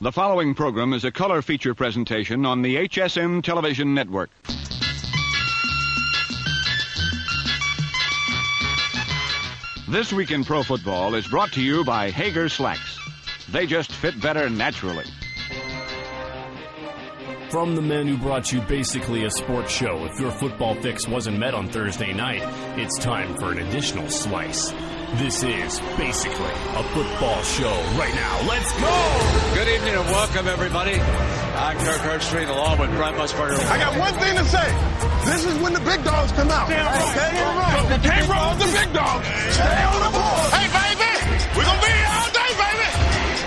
The following program is a color feature presentation on the HSM Television Network. This Week in Pro Football is brought to you by Hager Slacks. They just fit better naturally. From the men who brought you basically a sports show, if your football fix wasn't met on Thursday night, it's time for an additional slice. This is basically a football show right now. Let's go! Good evening and welcome, everybody. I'm Kirk Herbstreit along with Brent Musburger. I got one thing to say. This is when the big dogs come out. You can't roll with the big dogs. Stay on the board. Hey, baby, we're going to be here all day, baby.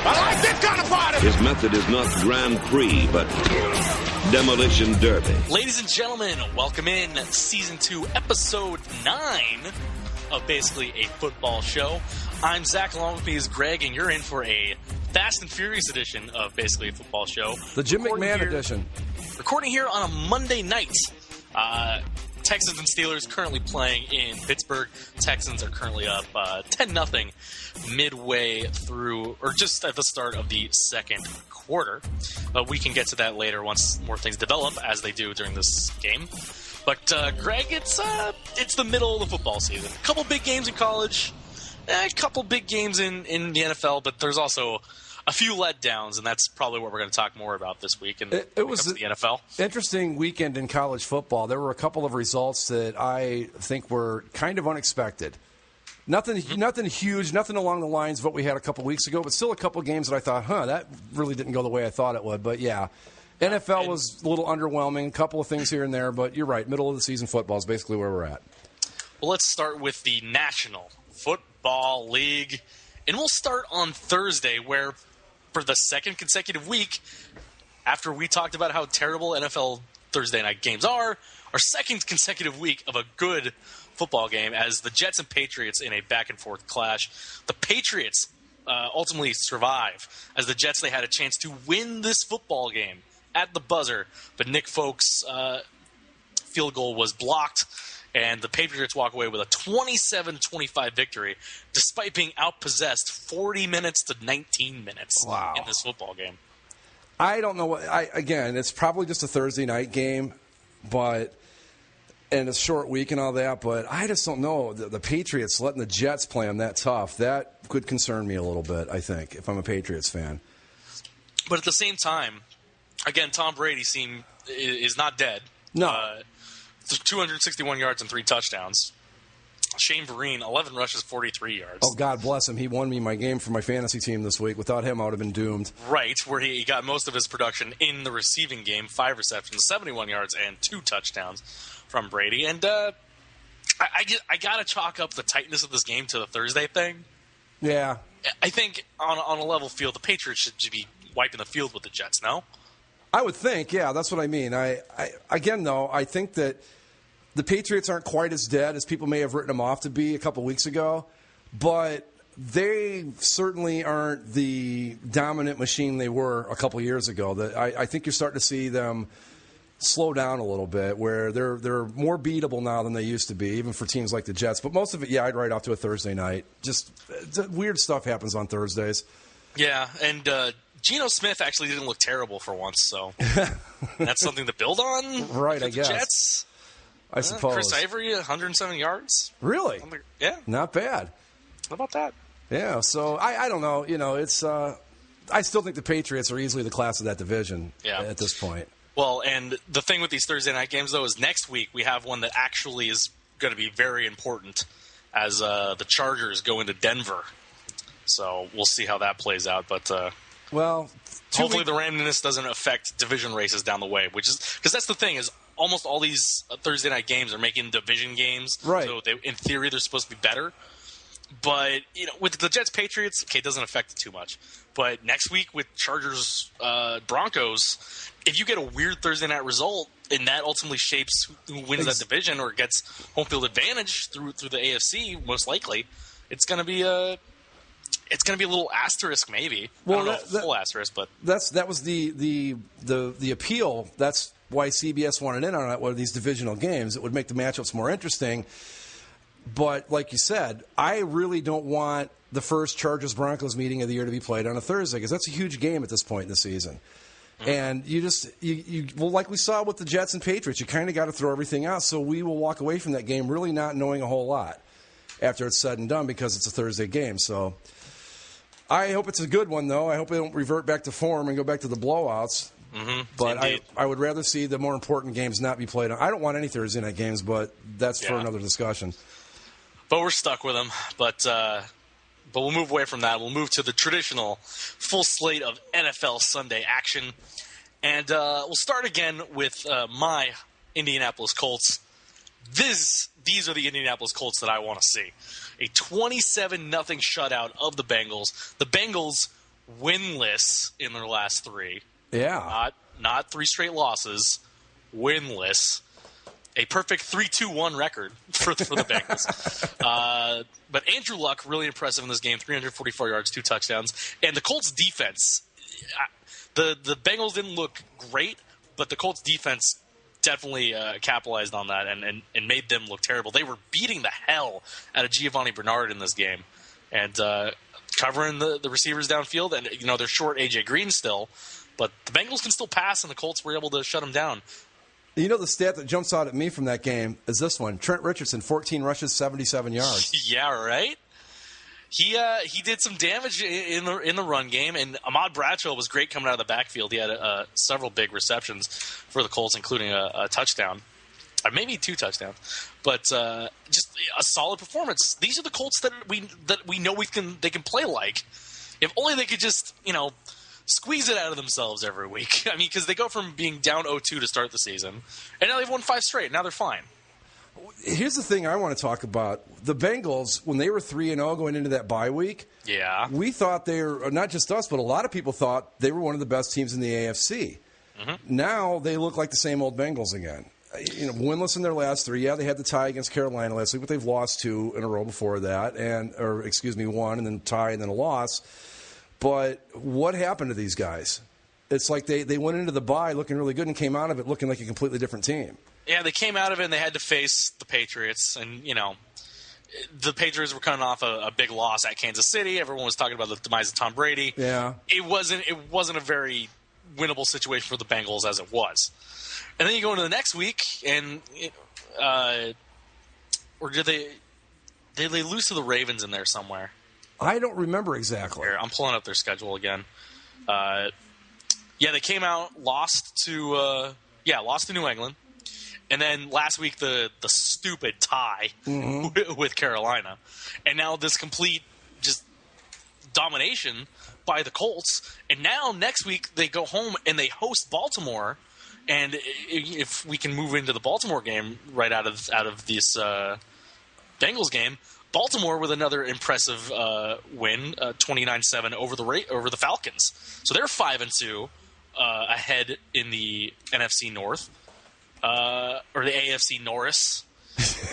I like this kind of party. His method is not Grand Prix, but Demolition Derby. Ladies and gentlemen, welcome in Season 2, Episode 9 of Basically a Football Show. I'm Zach, along with me is Greg, and you're in for a Fast and Furious edition of Basically a Football Show. The Jim McMahon edition. Recording here on a Monday night. Texans and Steelers currently playing in Pittsburgh. Texans are currently up 10-0 midway through, or just at the start of the second quarter. We can get to that later once more things develop, as they do during this game. But, Greg, it's the middle of the football season. A couple big games in college, a couple big games in the NFL, but there's also a few letdowns, and that's probably what we're going to talk more about this week. And it was the NFL. Interesting weekend in college football. There were a couple of results that I think were kind of unexpected. Nothing huge, nothing along the lines of what we had a couple weeks ago, but still a couple games that I thought, that really didn't go the way I thought it would. But, yeah. NFL was a little underwhelming, a couple of things here and there, but you're right. Middle of the season football is basically where we're at. Well, let's start with the National Football League, and we'll start on Thursday, where for the second consecutive week, after we talked about how terrible NFL Thursday night games are, our second consecutive week of a good football game as the Jets and Patriots in a back-and-forth clash. The Patriots ultimately survive, as the Jets, they had a chance to win this football game at the buzzer, but Nick Folk's field goal was blocked, and the Patriots walk away with a 27-25 victory, despite being outpossessed 40 minutes to 19 minutes in this football game. I don't know again, it's probably just a Thursday night game, and it's a short week and all that, but I just don't know. The Patriots letting the Jets play them that tough, that could concern me a little bit, I think, if I'm a Patriots fan. But at the same time, again, Tom Brady is not dead. No. 261 yards and 3 touchdowns. Shane Vereen, 11 rushes, 43 yards. Oh, God bless him. He won me my game for my fantasy team this week. Without him, I would have been doomed. Right, where he got most of his production in the receiving game, 5 receptions, 71 yards, and 2 touchdowns from Brady. And I got to chalk up the tightness of this game to the Thursday thing. Yeah. I think on a level field, the Patriots should be wiping the field with the Jets, no? I would think, yeah, that's what I mean. I think that the Patriots aren't quite as dead as people may have written them off to be a couple weeks ago, but they certainly aren't the dominant machine they were a couple years ago. I think you're starting to see them slow down a little bit, where they're more beatable now than they used to be, even for teams like the Jets. But most of it, I'd write off to a Thursday night. Just weird stuff happens on Thursdays. Yeah, and Geno Smith actually didn't look terrible for once, so that's something to build on. Right, I guess. Jets. I suppose. Chris Ivory, 107 yards. Really? Yeah. Not bad. How about that? Yeah, so I don't know. It's I still think the Patriots are easily the class of that division at this point. Well, and the thing with these Thursday night games, though, is next week we have one that actually is going to be very important as the Chargers go into Denver. So we'll see how that plays out. But hopefully the randomness doesn't affect division races down the way, which is because that's the thing is almost all these Thursday night games are making division games. Right. So in theory they're supposed to be better. But with the Jets Patriots, it doesn't affect it too much. But next week with Chargers Broncos, if you get a weird Thursday night result and that ultimately shapes who wins that division or gets home field advantage through the AFC, most likely, it's going to be a little asterisk, maybe. Well, I don't know, full asterisk, but that was the appeal. That's why CBS wanted in on one of these divisional games. It would make the matchups more interesting. But like you said, I really don't want the first Chargers-Broncos meeting of the year to be played on a Thursday because that's a huge game at this point in the season. And well, like we saw with the Jets and Patriots, you kind of got to throw everything out. So we will walk away from that game really not knowing a whole lot after it's said and done because it's a Thursday game. So I hope it's a good one, though. I hope they don't revert back to form and go back to the blowouts. But I would rather see the more important games not be played on. I don't want any Thursday night games, but that's for another discussion. But we're stuck with them. But we'll move away from that. We'll move to the traditional full slate of NFL Sunday action. And we'll start again with my Indianapolis Colts. These are the Indianapolis Colts that I want to see. A 27-0 shutout of the Bengals. The Bengals winless in their last three. Yeah. Not three straight losses. Winless. A perfect 3-2-1 record for the Bengals. But Andrew Luck, really impressive in this game. 344 yards, 2 touchdowns. And the Colts defense, the Bengals didn't look great, but the Colts defense definitely capitalized on that and made them look terrible. They were beating the hell out of Giovanni Bernard in this game. And covering the receivers downfield. And, they're short A.J. Green still. But the Bengals can still pass, and the Colts were able to shut them down. The stat that jumps out at me from that game is this one. Trent Richardson, 14 rushes, 77 yards. Yeah, right? He did some damage in the run game, and Ahmad Bradshaw was great coming out of the backfield. He had several big receptions for the Colts, including a touchdown. Maybe 2 touchdowns. But just a solid performance. These are the Colts that we know they can play like. If only they could just, squeeze it out of themselves every week. I mean, because they go from being down 0-2 to start the season, and now they've won 5 straight. Now they're fine. Here's the thing I want to talk about. The Bengals, when they were 3-0 going into that bye week, we thought they were, not just us, but a lot of people thought they were one of the best teams in the AFC. Now they look like the same old Bengals again. Winless in their last 3. Yeah, they had the tie against Carolina last week, but they've lost 2 in a row before that, 1, and then tie and then a loss. But what happened to these guys? It's like they went into the bye looking really good and came out of it looking like a completely different team. Yeah, they came out of it and they had to face the Patriots. And, the Patriots were coming off a big loss at Kansas City. Everyone was talking about the demise of Tom Brady. Yeah. It wasn't a very winnable situation for the Bengals as it was. And then you go into the next week and or did they lose to the Ravens in there somewhere? I don't remember exactly. Here, I'm pulling up their schedule again. They came out, lost to New England, and then last week the stupid tie with Carolina, and now this complete just domination by the Colts. And now next week they go home and they host Baltimore. And if we can move into the Baltimore game right out of this Bengals game. Baltimore with another impressive win, 29-7 over the Falcons. So they're 5-2 ahead in the NFC North, or the AFC Norris.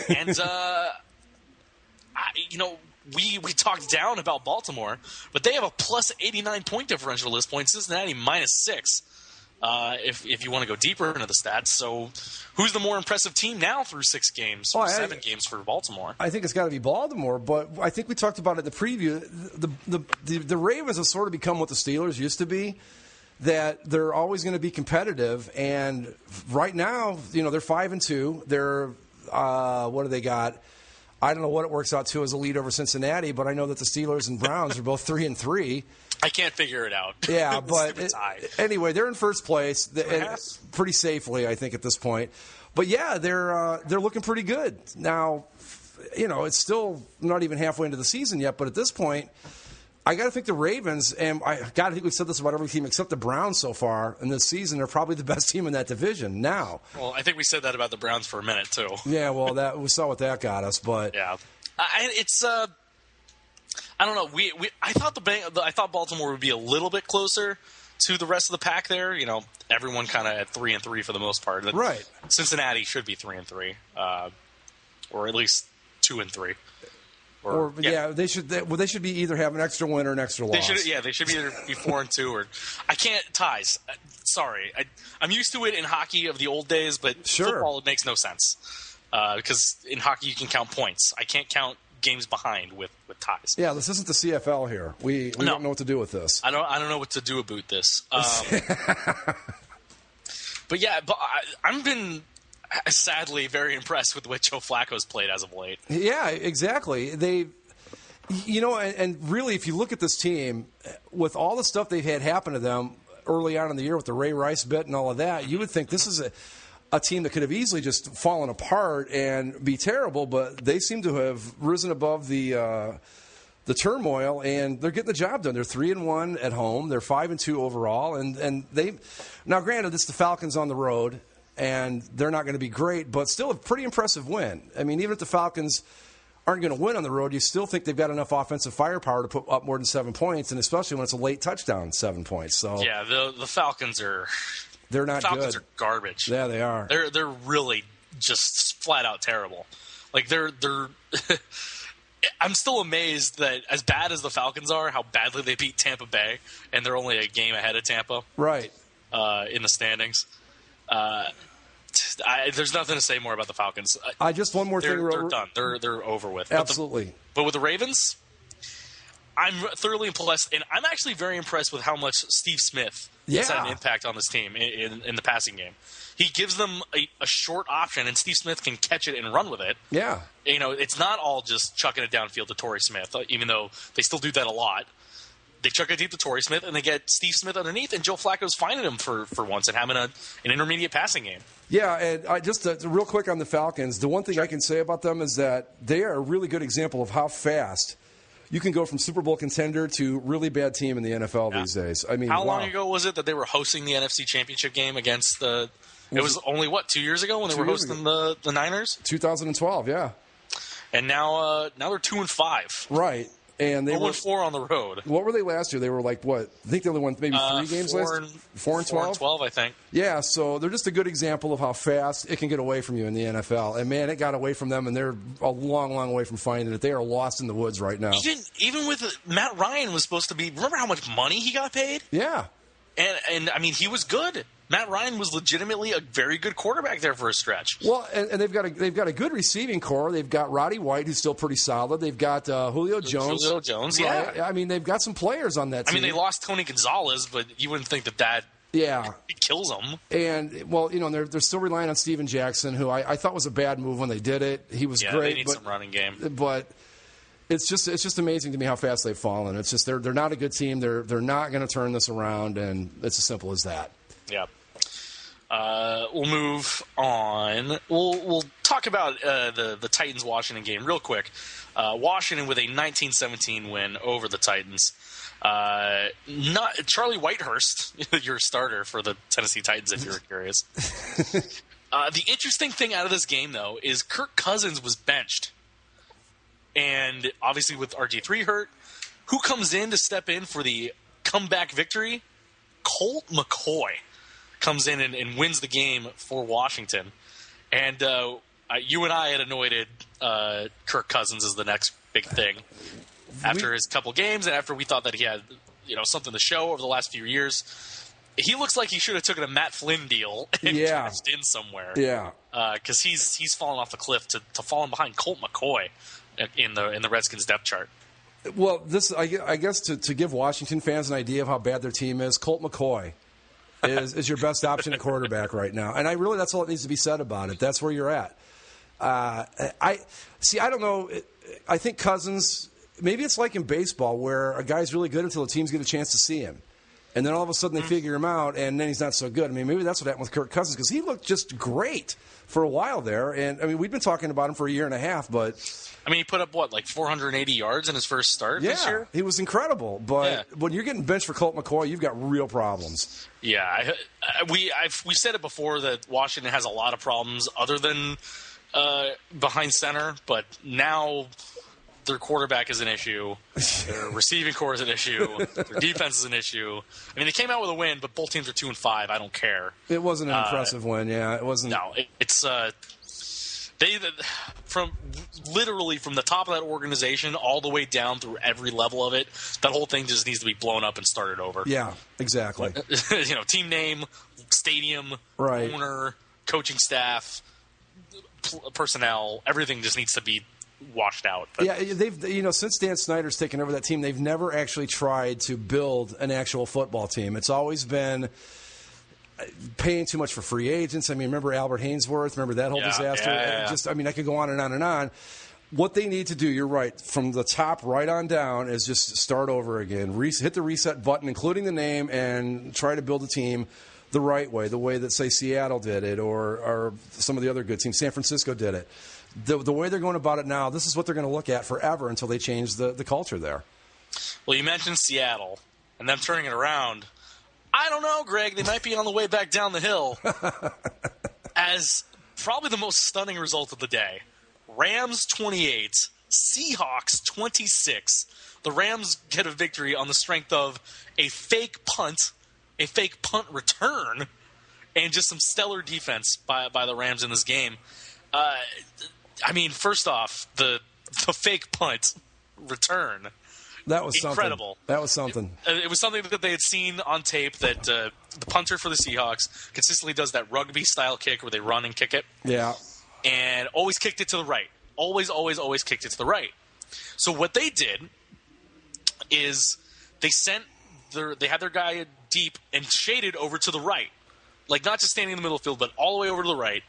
And we talked down about Baltimore, but they have a plus 89 point differential at this point. Cincinnati -6. If you want to go deeper into the stats. So who's the more impressive team now through 6 games, 7 games for Baltimore? I think it's got to be Baltimore, but I think we talked about it in the preview. The Ravens have sort of become what the Steelers used to be, that they're always going to be competitive. And right now, they're 5-2. They're, what do they got? I don't know what it works out to as a lead over Cincinnati, but I know that the Steelers and Browns are both 3-3. I can't figure it out. Yeah, but anyway, they're in first place pretty safely, I think, at this point. But yeah, they're looking pretty good now. It's still not even halfway into the season yet, but at this point, I got to think the Ravens, and I think we've said this about every team except the Browns so far in this season, are probably the best team in that division now. Well, I think we said that about the Browns for a minute too. Yeah, well, we saw what that got us, but yeah, I don't know. I thought Baltimore would be a little bit closer to the rest of the pack there. Everyone kind of at 3-3 for the most part. Right. Cincinnati should be 3-3, or at least 2-3. They should be either have an extra win or an extra loss. They should either be 4-2 or I can't ties. Sorry, I'm used to it in hockey of the old days, but football it makes no sense. because in hockey you can count points. I can't count games behind with ties. Yeah, this isn't the CFL here. We don't know what to do with this. I don't know what to do about this. But yeah, I've been sadly very impressed with the way Joe Flacco's played as of late. Yeah, exactly. And really, if you look at this team, with all the stuff they've had happen to them early on in the year with the Ray Rice bit and all of that, you would think this is a team that could have easily just fallen apart and be terrible, but they seem to have risen above the turmoil, and they're getting the job done. They're 3-1 at home. They're 5-2 overall, and they now, granted, it's the Falcons on the road, and they're not going to be great, but still a pretty impressive win. I mean, even if the Falcons aren't going to win on the road, you still think they've got enough offensive firepower to put up more than 7 points, and especially when it's a late touchdown, 7 points. So yeah, the Falcons are not Falcons good. are garbage. Yeah, they are. They're really just flat out terrible. Like they're I'm still amazed that as bad as the Falcons are, how badly they beat Tampa Bay, and they're only a game ahead of Tampa. Right. In the standings. There's nothing to say more about the Falcons. One more thing. They're done. They're over with. Absolutely. But with the Ravens, I'm thoroughly impressed, and I'm actually very impressed with how much Steve Smith has had an impact on this team in the passing game. He gives them a short option, and Steve Smith can catch it and run with it. Yeah. It's not all just chucking it downfield to Torrey Smith, even though they still do that a lot. They chuck it deep to Torrey Smith, and they get Steve Smith underneath, and Joe Flacco's finding him for once and having an intermediate passing game. Yeah, and just real quick on the Falcons, the one thing I can say about them is that they are a really good example of how fast you can go from Super Bowl contender to really bad team in the NFL these days. I mean, how long ago was it that they were hosting the NFC Championship game against the – it was only, 2 years ago when they were hosting the Niners? 2012, yeah. And now they're 2-5. Right. And they were 4 on the road. What were they last year? They were like what? I think they only won maybe 3 games last year. 4-12, I think. Yeah, so they're just a good example of how fast it can get away from you in the NFL. And man, it got away from them, and they're a long, long way from finding it. They are lost in the woods right now. Even with Matt Ryan was supposed to be. Remember how much money he got paid? Yeah. And I mean, he was good. Matt Ryan was legitimately a very good quarterback there for a stretch. Well, and they've got a good receiving core. They've got Roddy White, who's still pretty solid. They've got Julio Jones. Julio Jones, yeah. Right? I mean, they've got some players on that team. I mean, they lost Tony Gonzalez, but you wouldn't think that kills them. And, well, they're still relying on Steven Jackson, who I thought was a bad move when they did it. He was great. They need some running game. But it's just amazing to me how fast they've fallen. It's just they're not a good team. They're not going to turn this around, and it's as simple as that. Yeah. We'll move on. We'll talk about the Titans-Washington game real quick. Washington with a 19-17 win over the Titans. Not Charlie Whitehurst, your starter for the Tennessee Titans, if you're curious. The interesting thing out of this game, though, is Kirk Cousins was benched. And obviously with RG3 hurt, who comes in to step in for the comeback victory? Colt McCoy comes in and wins the game for Washington. And you and I had anointed Kirk Cousins as the next big thing after his couple games and after we thought that he had something to show over the last few years. He looks like he should have taken a Matt Flynn deal and cashed in somewhere. Yeah. Because he's fallen off the cliff to falling behind Colt McCoy in the Redskins depth chart. Well, I guess to give Washington fans an idea of how bad their team is, Colt McCoy is your best option at quarterback right now. And that's all that needs to be said about it. That's where you're at. I don't know. I think Cousins, maybe it's like in baseball where a guy's really good until the teams get a chance to see him. And then all of a sudden they figure him out, and then he's not so good. I mean, maybe that's what happened with Kirk Cousins because he looked just great for a while there. And, I mean, we've been talking about him for a year and a half, but I mean, he put up, 480 yards in his first start this year? He was incredible. But when you're getting benched for Colt McCoy, you've got real problems. Yeah. We said it before that Washington has a lot of problems other than behind center, but now their quarterback is an issue. Their receiving core is an issue. Their defense is an issue. I mean, they came out with a win, but both teams are 2-5. I don't care. It wasn't an impressive win, yeah. It wasn't. No, it's from the top of that organization all the way down through every level of it. That whole thing just needs to be blown up and started over. Yeah, exactly. Team name, stadium, right. owner, coaching staff, personnel, everything just needs to be washed out. But. Yeah, they've since Dan Snyder's taken over that team, they've never actually tried to build an actual football team. It's always been paying too much for free agents. I mean, remember Albert Hainsworth? Remember that whole disaster? Yeah. I could go on and on and on. What they need to do, you're right, from the top right on down, is just start over again. Hit the reset button, including the name, and try to build a team the right way, the way that, say, Seattle did it or some of the other good teams. San Francisco did it. The way they're going about it now, this is what they're going to look at forever until they change the culture there. Well, you mentioned Seattle and them turning it around. I don't know, Greg. They might be on the way back down the hill as probably the most stunning result of the day. Rams 28, Seahawks 26. The Rams get a victory on the strength of a fake punt return, and just some stellar defense by the Rams in this game. First off, the fake punt return. That was incredible. That was something. It was something that they had seen on tape, that the punter for the Seahawks consistently does that rugby-style kick where they run and kick it. Yeah. And always kicked it to the right. Always kicked it to the right. So what they did is they had their guy deep and shaded over to the right. Like, not just standing in the middle of the field, but all the way over to the right.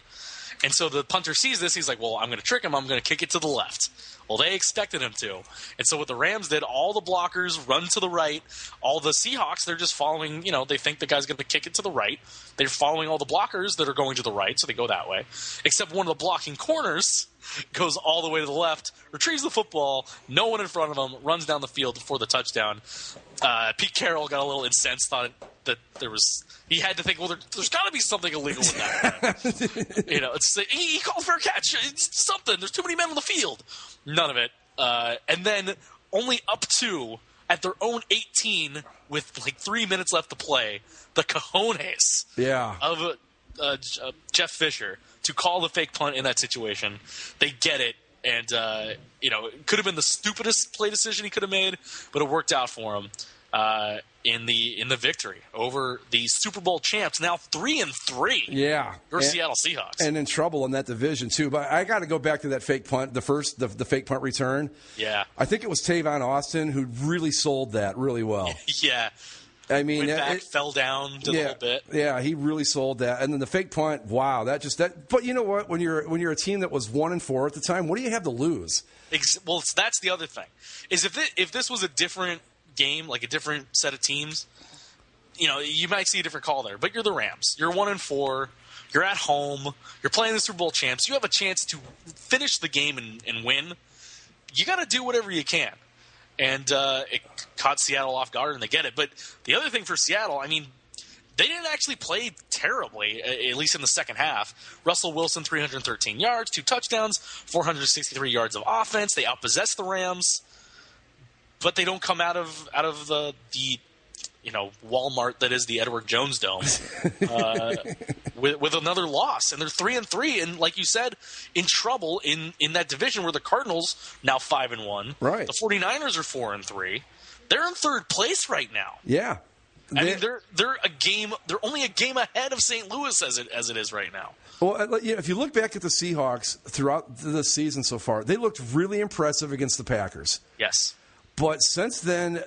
And so the punter sees this. He's like, well, I'm going to trick him. I'm going to kick it to the left. Well, they expected him to. And so what the Rams did, all the blockers run to the right. All the Seahawks, they're just following, they think the guy's going to kick it to the right. They're following all the blockers that are going to the right, so they go that way. Except one of the blocking corners goes all the way to the left, retrieves the football, no one in front of him, runs down the field for the touchdown. Pete Carroll got a little incensed, thought that he had to think, well, there's got to be something illegal with that. He called for a catch. It's something. There's too many men on the field. None of it. And then only up to, at their own 18 with like 3 minutes left to play, the cojones of Jeff Fisher to call the fake punt in that situation. They get it. And, it could have been the stupidest play decision he could have made, but it worked out for him in the victory over the Super Bowl champs, now 3-3. Yeah. Your Seattle Seahawks. And in trouble in that division, too. But I got to go back to that fake punt, the fake punt return. Yeah. I think it was Tavon Austin who really sold that really well. Yeah. I mean, went back, fell down, did a little bit. Yeah, he really sold that. And then the fake punt, wow, But you know what? When you're a team that was 1-4 at the time, what do you have to lose? Well, that's the other thing. Is if this was a different game, like a different set of teams, you might see a different call there. But you're the Rams. You're 1-4. You're at home. You're playing the Super Bowl champs. You have a chance to finish the game and win. You got to do whatever you can. And it caught Seattle off guard, and they get it. But the other thing for Seattle, they didn't actually play terribly, at least in the second half. Russell Wilson, 313 yards, 2 touchdowns, 463 yards of offense. They outpossessed the Rams, but they don't come out of the Walmart that is the Edward Jones Dome with another loss. And they're 3-3, and like you said, in trouble in that division where the Cardinals now 5-1. Right. The 49ers are 4-3. They're in third place right now. Yeah. They're only a game ahead of St. Louis as it is right now. Well, if you look back at the Seahawks throughout the season so far, they looked really impressive against the Packers. Yes. But since then,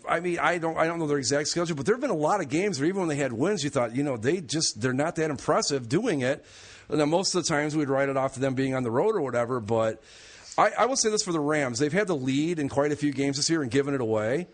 I don't know their exact schedule, but there have been a lot of games where even when they had wins, you thought, they're not that impressive doing it. Now, most of the times we'd write it off to them being on the road or whatever, but I will say this for the Rams. They've had the lead in quite a few games this year and given it away.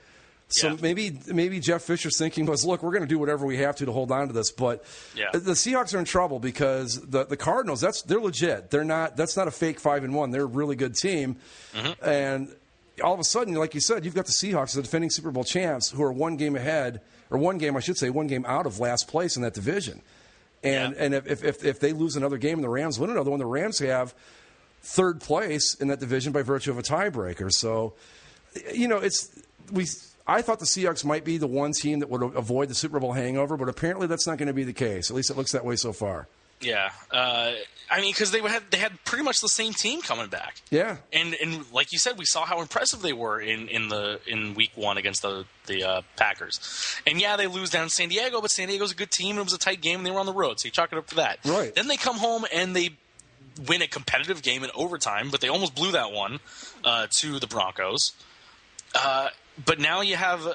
So maybe Jeff Fisher's thinking was, look, we're going to do whatever we have to hold on to this. But the Seahawks are in trouble because the Cardinals, they're legit. That's not a fake 5-1. They're a really good team. Mm-hmm. And all of a sudden, like you said, you've got the Seahawks, the defending Super Bowl champs, who are one game out of last place in that division. And if they lose another game and the Rams win another one, the Rams have third place in that division by virtue of a tiebreaker. So, I thought the Seahawks might be the one team that would avoid the Super Bowl hangover, but apparently that's not going to be the case. At least it looks that way so far. Yeah. Because they had pretty much the same team coming back. Yeah. And like you said, we saw how impressive they were in week 1 against the Packers. And they lose down in San Diego, but San Diego's a good team and it was a tight game and they were on the road, so you chalk it up to that. Right. Then they come home and they win a competitive game in overtime, but they almost blew that one to the Broncos. But now you have,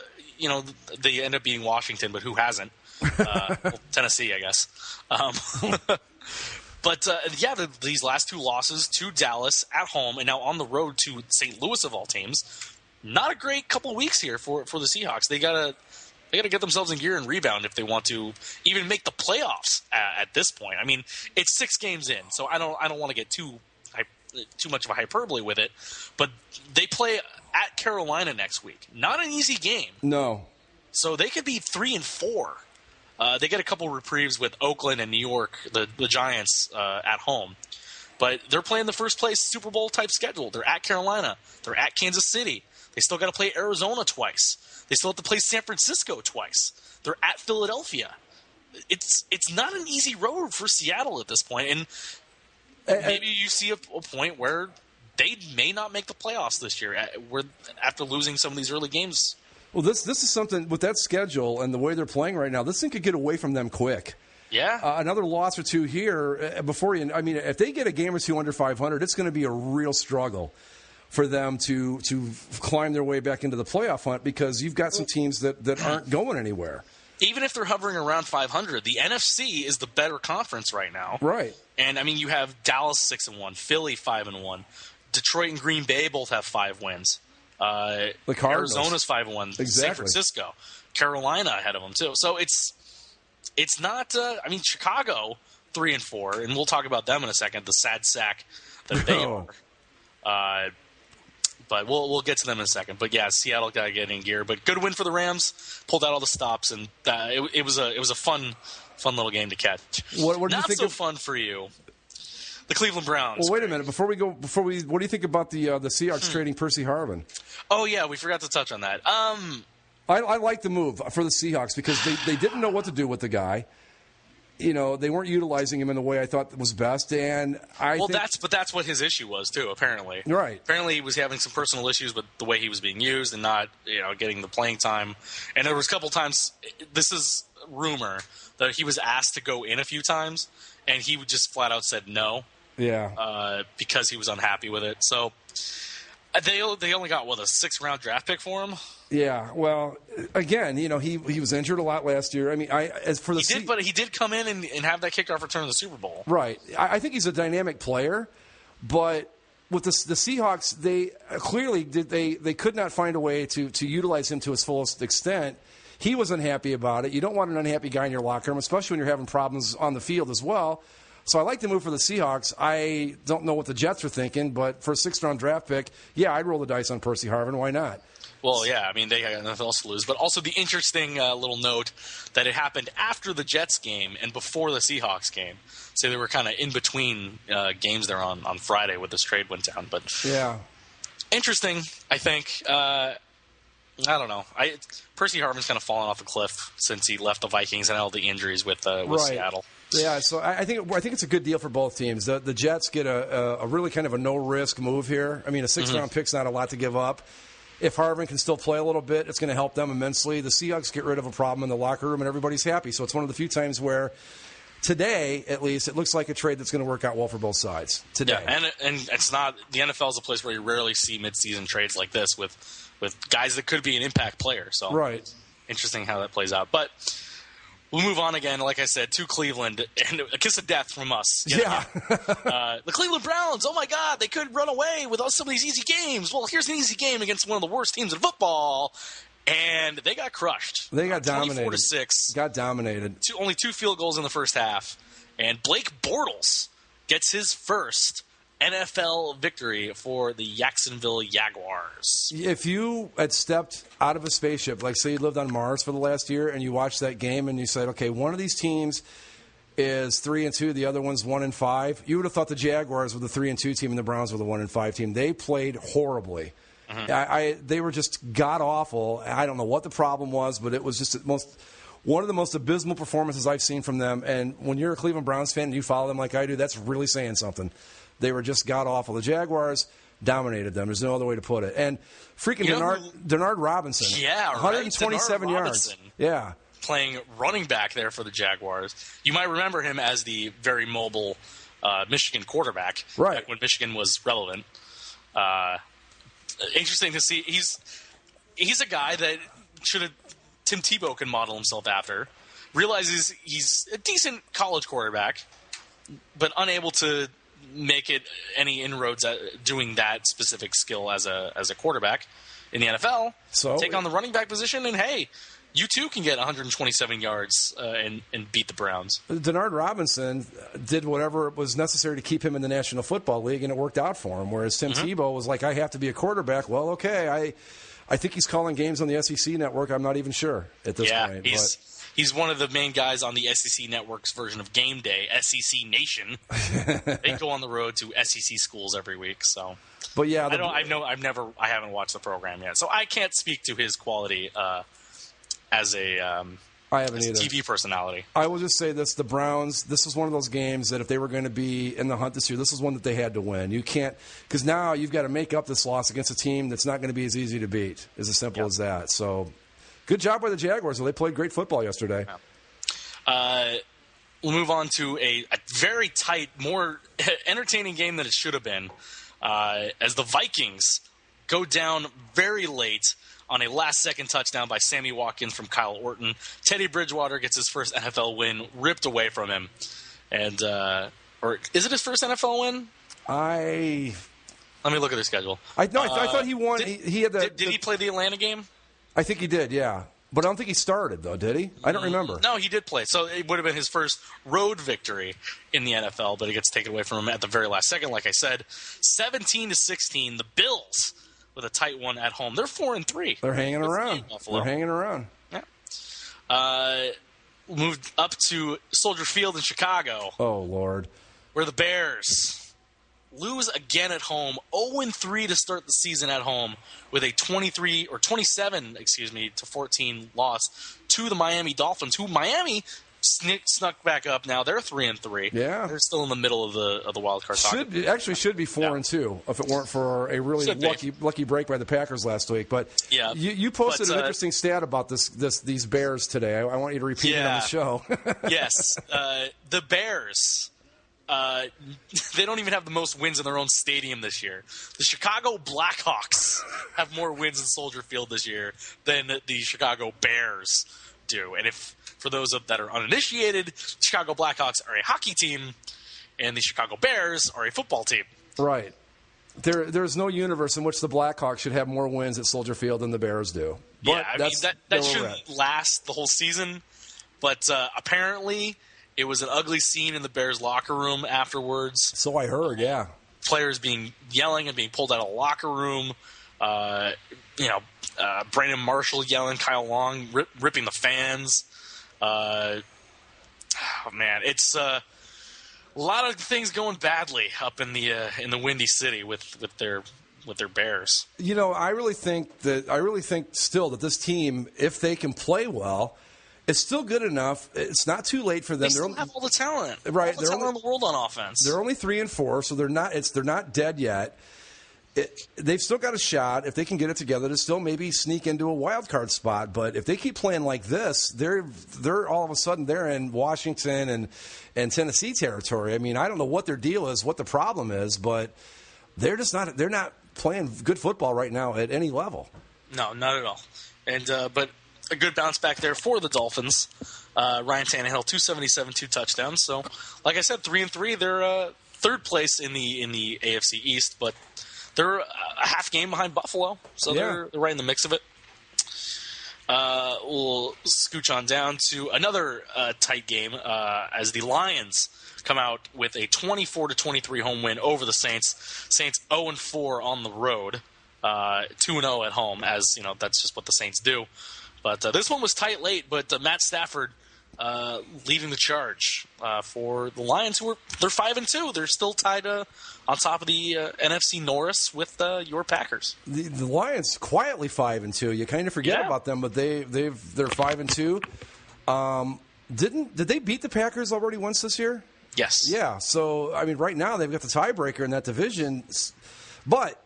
they end up beating Washington, but who hasn't? Tennessee, I guess. But these last two losses to Dallas at home and now on the road to St. Louis of all teams. Not a great couple weeks here for the Seahawks. They gotta get themselves in gear and rebound if they want to even make the playoffs at this point. I mean, it's 6 games in, so I don't want to get too much of a hyperbole with it. But they play at Carolina next week. Not an easy game. No. So they could be 3-4. They get a couple reprieves with Oakland and New York, the Giants, at home. But they're playing the first place Super Bowl type schedule. They're at Carolina. They're at Kansas City. They still got to play Arizona twice. They still have to play San Francisco twice. They're at Philadelphia. It's not an easy road for Seattle at this point. And maybe you see a point where they may not make the playoffs this year after losing some of these early games. Well, this is something with that schedule and the way they're playing right now. This thing could get away from them quick. Yeah. Another loss or two here before you. I mean, if they get a game or two under 500, it's going to be a real struggle for them to climb their way back into the playoff hunt because you've got some teams that aren't going anywhere. Even if they're hovering around 500, the NFC is the better conference right now. Right. And I mean, you have Dallas 6-1, Philly 5-1, Detroit and Green Bay both have 5 wins. The Cardinals. Arizona's 5-1. Exactly. San Francisco, Carolina ahead of them too. So it's not. I mean, Chicago 3-4, and we'll talk about them in a second. The sad sack that they are. But we'll get to them in a second. But yeah, Seattle got to get in gear. But good win for the Rams. Pulled out all the stops, and it was a fun little game to catch. What do you Not think so fun for you. The Cleveland Browns. Well, wait a minute. What do you think about the Seahawks trading Percy Harvin? Oh yeah, we forgot to touch on that. I like the move for the Seahawks because they didn't know what to do with the guy. They weren't utilizing him in the way I thought was best, and that's what his issue was too. Apparently, right. Apparently, he was having some personal issues with the way he was being used and not getting the playing time. And there was a couple times. This is rumor that he was asked to go in a few times, and he just flat out said no. Yeah. Because he was unhappy with it. So they only got a 6th-round draft pick for him. Yeah. Well, again, he was injured a lot last year. I mean, but he did come in and have that kickoff return in the Super Bowl. Right. I think he's a dynamic player, but with the Seahawks, they clearly they could not find a way to utilize him to his fullest extent. He was unhappy about it. You don't want an unhappy guy in your locker room, especially when you're having problems on the field as well. So I like the move for the Seahawks. I don't know what the Jets are thinking, but for a 6th-round draft pick, yeah, I'd roll the dice on Percy Harvin. Why not? Well, yeah, I mean, they had nothing else to lose. But also the interesting little note that it happened after the Jets game and before the Seahawks game. So they were kind of in between games there on Friday when this trade went down. But yeah, interesting, I think. I don't know. Percy Harvin's kind of fallen off a cliff since he left the Vikings and all the injuries with right. Seattle. Yeah, so I think it's a good deal for both teams. The Jets get a really kind of a no-risk move here. I mean, a 6th-round pick's not a lot to give up. If Harvin can still play a little bit, it's going to help them immensely. The Seahawks get rid of a problem in the locker room, and everybody's happy. So it's one of the few times where today, at least, it looks like a trade that's going to work out well for both sides today. Yeah, and it's not – the NFL is a place where you rarely see midseason trades like this with guys that could be an impact player. So right. Interesting how that plays out. But – we'll move on again, like I said, to Cleveland, and a kiss of death from us. Yeah. The Cleveland Browns, oh my God, they could run away with some of these easy games. Well, here's an easy game against one of the worst teams in football, and they got crushed. They got dominated. 24-6. Got dominated. Only 2 field goals in the first half, and Blake Bortles gets his first NFL victory for the Jacksonville Jaguars. If you had stepped out of a spaceship, like say you lived on Mars for the last year, and you watched that game and you said, okay, one of these teams is 3-2, the other one's 1-5, you would have thought the Jaguars were the 3-2 team and the Browns were the 1-5 team. They played horribly. They were just god-awful. I don't know what the problem was, but it was just one of the most abysmal performances I've seen from them. And when you're a Cleveland Browns fan and you follow them like I do, that's really saying something. They were just god-awful. The Jaguars dominated them. There's no other way to put it. And freaking Denard Robinson. Yeah, 127 yards. Yeah. Playing running back there for the Jaguars. You might remember him as the very mobile Michigan quarterback, right, back when Michigan was relevant. Interesting to see. He's a guy that Tim Tebow can model himself after. Realizes he's a decent college quarterback, but unable to make it any inroads at doing that specific skill as a quarterback in the NFL. So take on the running back position, and hey, you too can get 127 yards and beat the Browns. Denard Robinson did whatever was necessary to keep him in the National Football League, and it worked out for him. Whereas Tim Tebow was like, I have to be a quarterback. Well, okay, I think he's calling games on the SEC network. I'm not even sure at this point. He's one of the main guys on the SEC Network's version of Game Day, SEC Nation. They go on the road to SEC schools every week. So, but yeah, I haven't watched the program yet, so I can't speak to his quality as a TV personality. I will just say this: the Browns. This was one of those games that if they were going to be in the hunt this year, this was one that they had to win. You can't, because now you've got to make up this loss against a team that's not going to be as easy to beat. As simple as that. So. Good job by the Jaguars. They played great football yesterday. We'll move on to a very tight, more entertaining game than it should have been, as the Vikings go down very late on a last-second touchdown by Sammy Watkins from Kyle Orton. Teddy Bridgewater gets his first NFL win ripped away from him. And or is it his first NFL win? Let me look at their schedule. I thought he won. He had did he play the Atlanta game? I think he did, yeah. But I don't think he started, though, did he? I don't remember. No, he did play. So it would have been his first road victory in the NFL, but it gets taken away from him at the very last second, like I said. 17-16, the Bills with a tight one at home. They're 4-3. They're hanging around. They're hanging around. Yeah. Moved up to Soldier Field in Chicago. Oh, Lord. Where the Bears lose again at home, 0-3 to start the season at home with a 27-14 loss to the Miami Dolphins, who Miami snuck back up. Now they're 3-3. Yeah, they're still in the middle of the wild card. Should be 4-2 if it weren't for a really lucky break by the Packers last week. But yeah, you posted an interesting stat about these Bears today. I want you to repeat it on the show. Yes, the Bears. They don't even have the most wins in their own stadium this year. The Chicago Blackhawks have more wins in Soldier Field this year than the Chicago Bears do. And if for those that are uninitiated, Chicago Blackhawks are a hockey team, and the Chicago Bears are a football team. Right. There's no universe in which the Blackhawks should have more wins at Soldier Field than the Bears do. But yeah, I mean, that shouldn't last the whole season. But apparently it was an ugly scene in the Bears locker room afterwards. So I heard, yeah. Players yelling and being pulled out of the locker room. Brandon Marshall yelling, Kyle Long ripping the fans. Oh man, it's a lot of things going badly up in the Windy City with their Bears. You know, I really think still that this team, if they can play well, it's still good enough. It's not too late for them. They still have all the talent, right? All the talent in the world on offense. They're only 3-4, so they're not dead yet. They've still got a shot if they can get it together to still maybe sneak into a wild card spot. But if they keep playing like this, they're all of a sudden they're in Washington and Tennessee territory. I mean, I don't know what their deal is, what the problem is, but they're just not. They're not playing good football right now at any level. No, not at all. And but a good bounce back there for the Dolphins. Ryan Tannehill, 277, 2 touchdowns. So, like I said, 3-3. They're third place in the AFC East, but they're a half game behind Buffalo, so they're right in the mix of it. We'll scooch on down to another tight game as the Lions come out with a 24-23 home win over the Saints. Saints 0-4 on the road, 2-0 at home, as you know that's just what the Saints do. But this one was tight late, but Matt Stafford leading the charge for the Lions, they're 5-2. They're still tied on top of the NFC Norris with your Packers. The Lions quietly 5-2. You kind of forget about them, but they're 5-2. Did they beat the Packers already once this year? Yes. Yeah. So I mean, right now they've got the tiebreaker in that division, but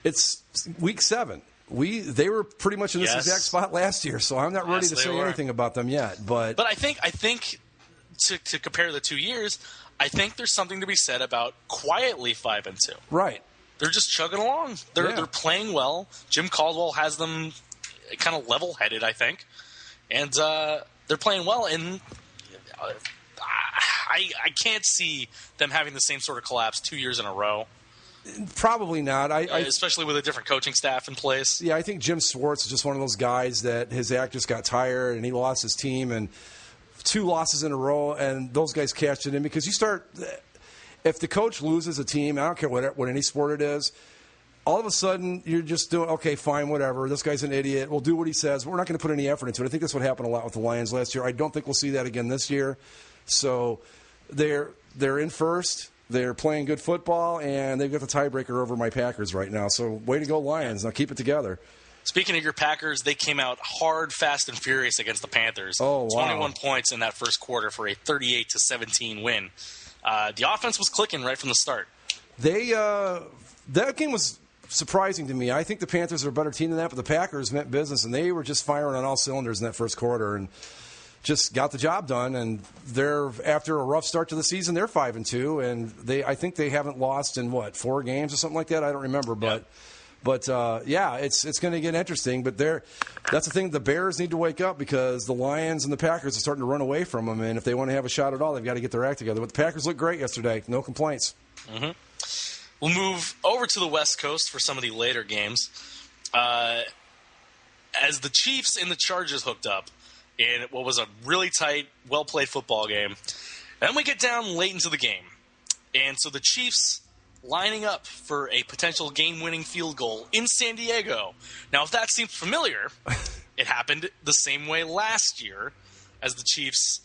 it's week 7. They were pretty much in this exact spot last year, so I'm not ready to say anything about them yet. But I think to compare the 2 years, I think there's something to be said about quietly 5-2. Right. They're just chugging along. They're playing well. Jim Caldwell has them kind of level-headed, I think, and they're playing well. And I can't see them having the same sort of collapse 2 years in a row. Probably not. Especially with a different coaching staff in place. Yeah, I think Jim Schwartz is just one of those guys that his act just got tired and he lost his team and 2 losses in a row, and those guys cashed it in because if the coach loses a team, I don't care what any sport it is, all of a sudden you're just doing, okay, fine, whatever. This guy's an idiot. We'll do what he says. We're not going to put any effort into it. I think that's what happened a lot with the Lions last year. I don't think we'll see that again this year. So they're in first. They're playing good football, and they've got the tiebreaker over my Packers right now. So way to go, Lions. Now keep it together. Speaking of your Packers, they came out hard, fast, and furious against the Panthers. Oh, wow. 21 points in that first quarter for a 38-17 win. The offense was clicking right from the start. That game was surprising to me. I think the Panthers are a better team than that, but the Packers meant business, and they were just firing on all cylinders in that first quarter and just got the job done. And they're, after a rough start to the season, they're 5-2, and I think they haven't lost in 4 games or something like that. I don't remember, but. Yeah. But, it's going to get interesting. But that's the thing. The Bears need to wake up because the Lions and the Packers are starting to run away from them. And if they want to have a shot at all, they've got to get their act together. But the Packers looked great yesterday. No complaints. Mm-hmm. We'll move over to the West Coast for some of the later games. As the Chiefs and the Chargers hooked up in what was a really tight, well-played football game. And then we get down late into the game. And so the Chiefs lining up for a potential game-winning field goal in San Diego. Now, if that seems familiar, it happened the same way last year as the Chiefs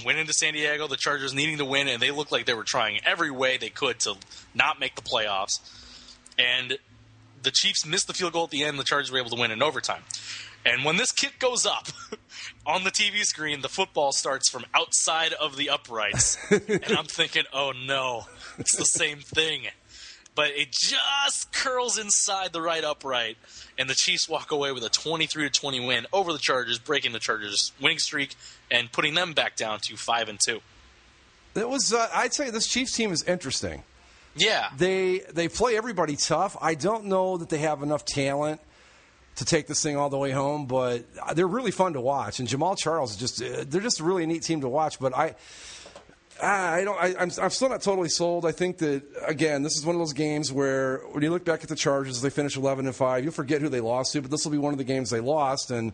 went into San Diego, the Chargers needing to win, and they looked like they were trying every way they could to not make the playoffs. And the Chiefs missed the field goal at the end, the Chargers were able to win in overtime. And when this kick goes up on the TV screen, the football starts from outside of the uprights. And I'm thinking, oh no, it's the same thing. But it just curls inside the right upright, and the Chiefs walk away with a 23-20 win over the Chargers, breaking the Chargers' winning streak and putting them back down to 5-2. It was, I'd say this Chiefs team is interesting. Yeah. They play everybody tough. I don't know that they have enough talent to take this thing all the way home, but they're really fun to watch. And Jamal Charles they're just a really neat team to watch. But I'm still not totally sold. I think that, again, this is one of those games where when you look back at the Chargers, they finish 11-5. You'll forget who they lost to, but this will be one of the games they lost, and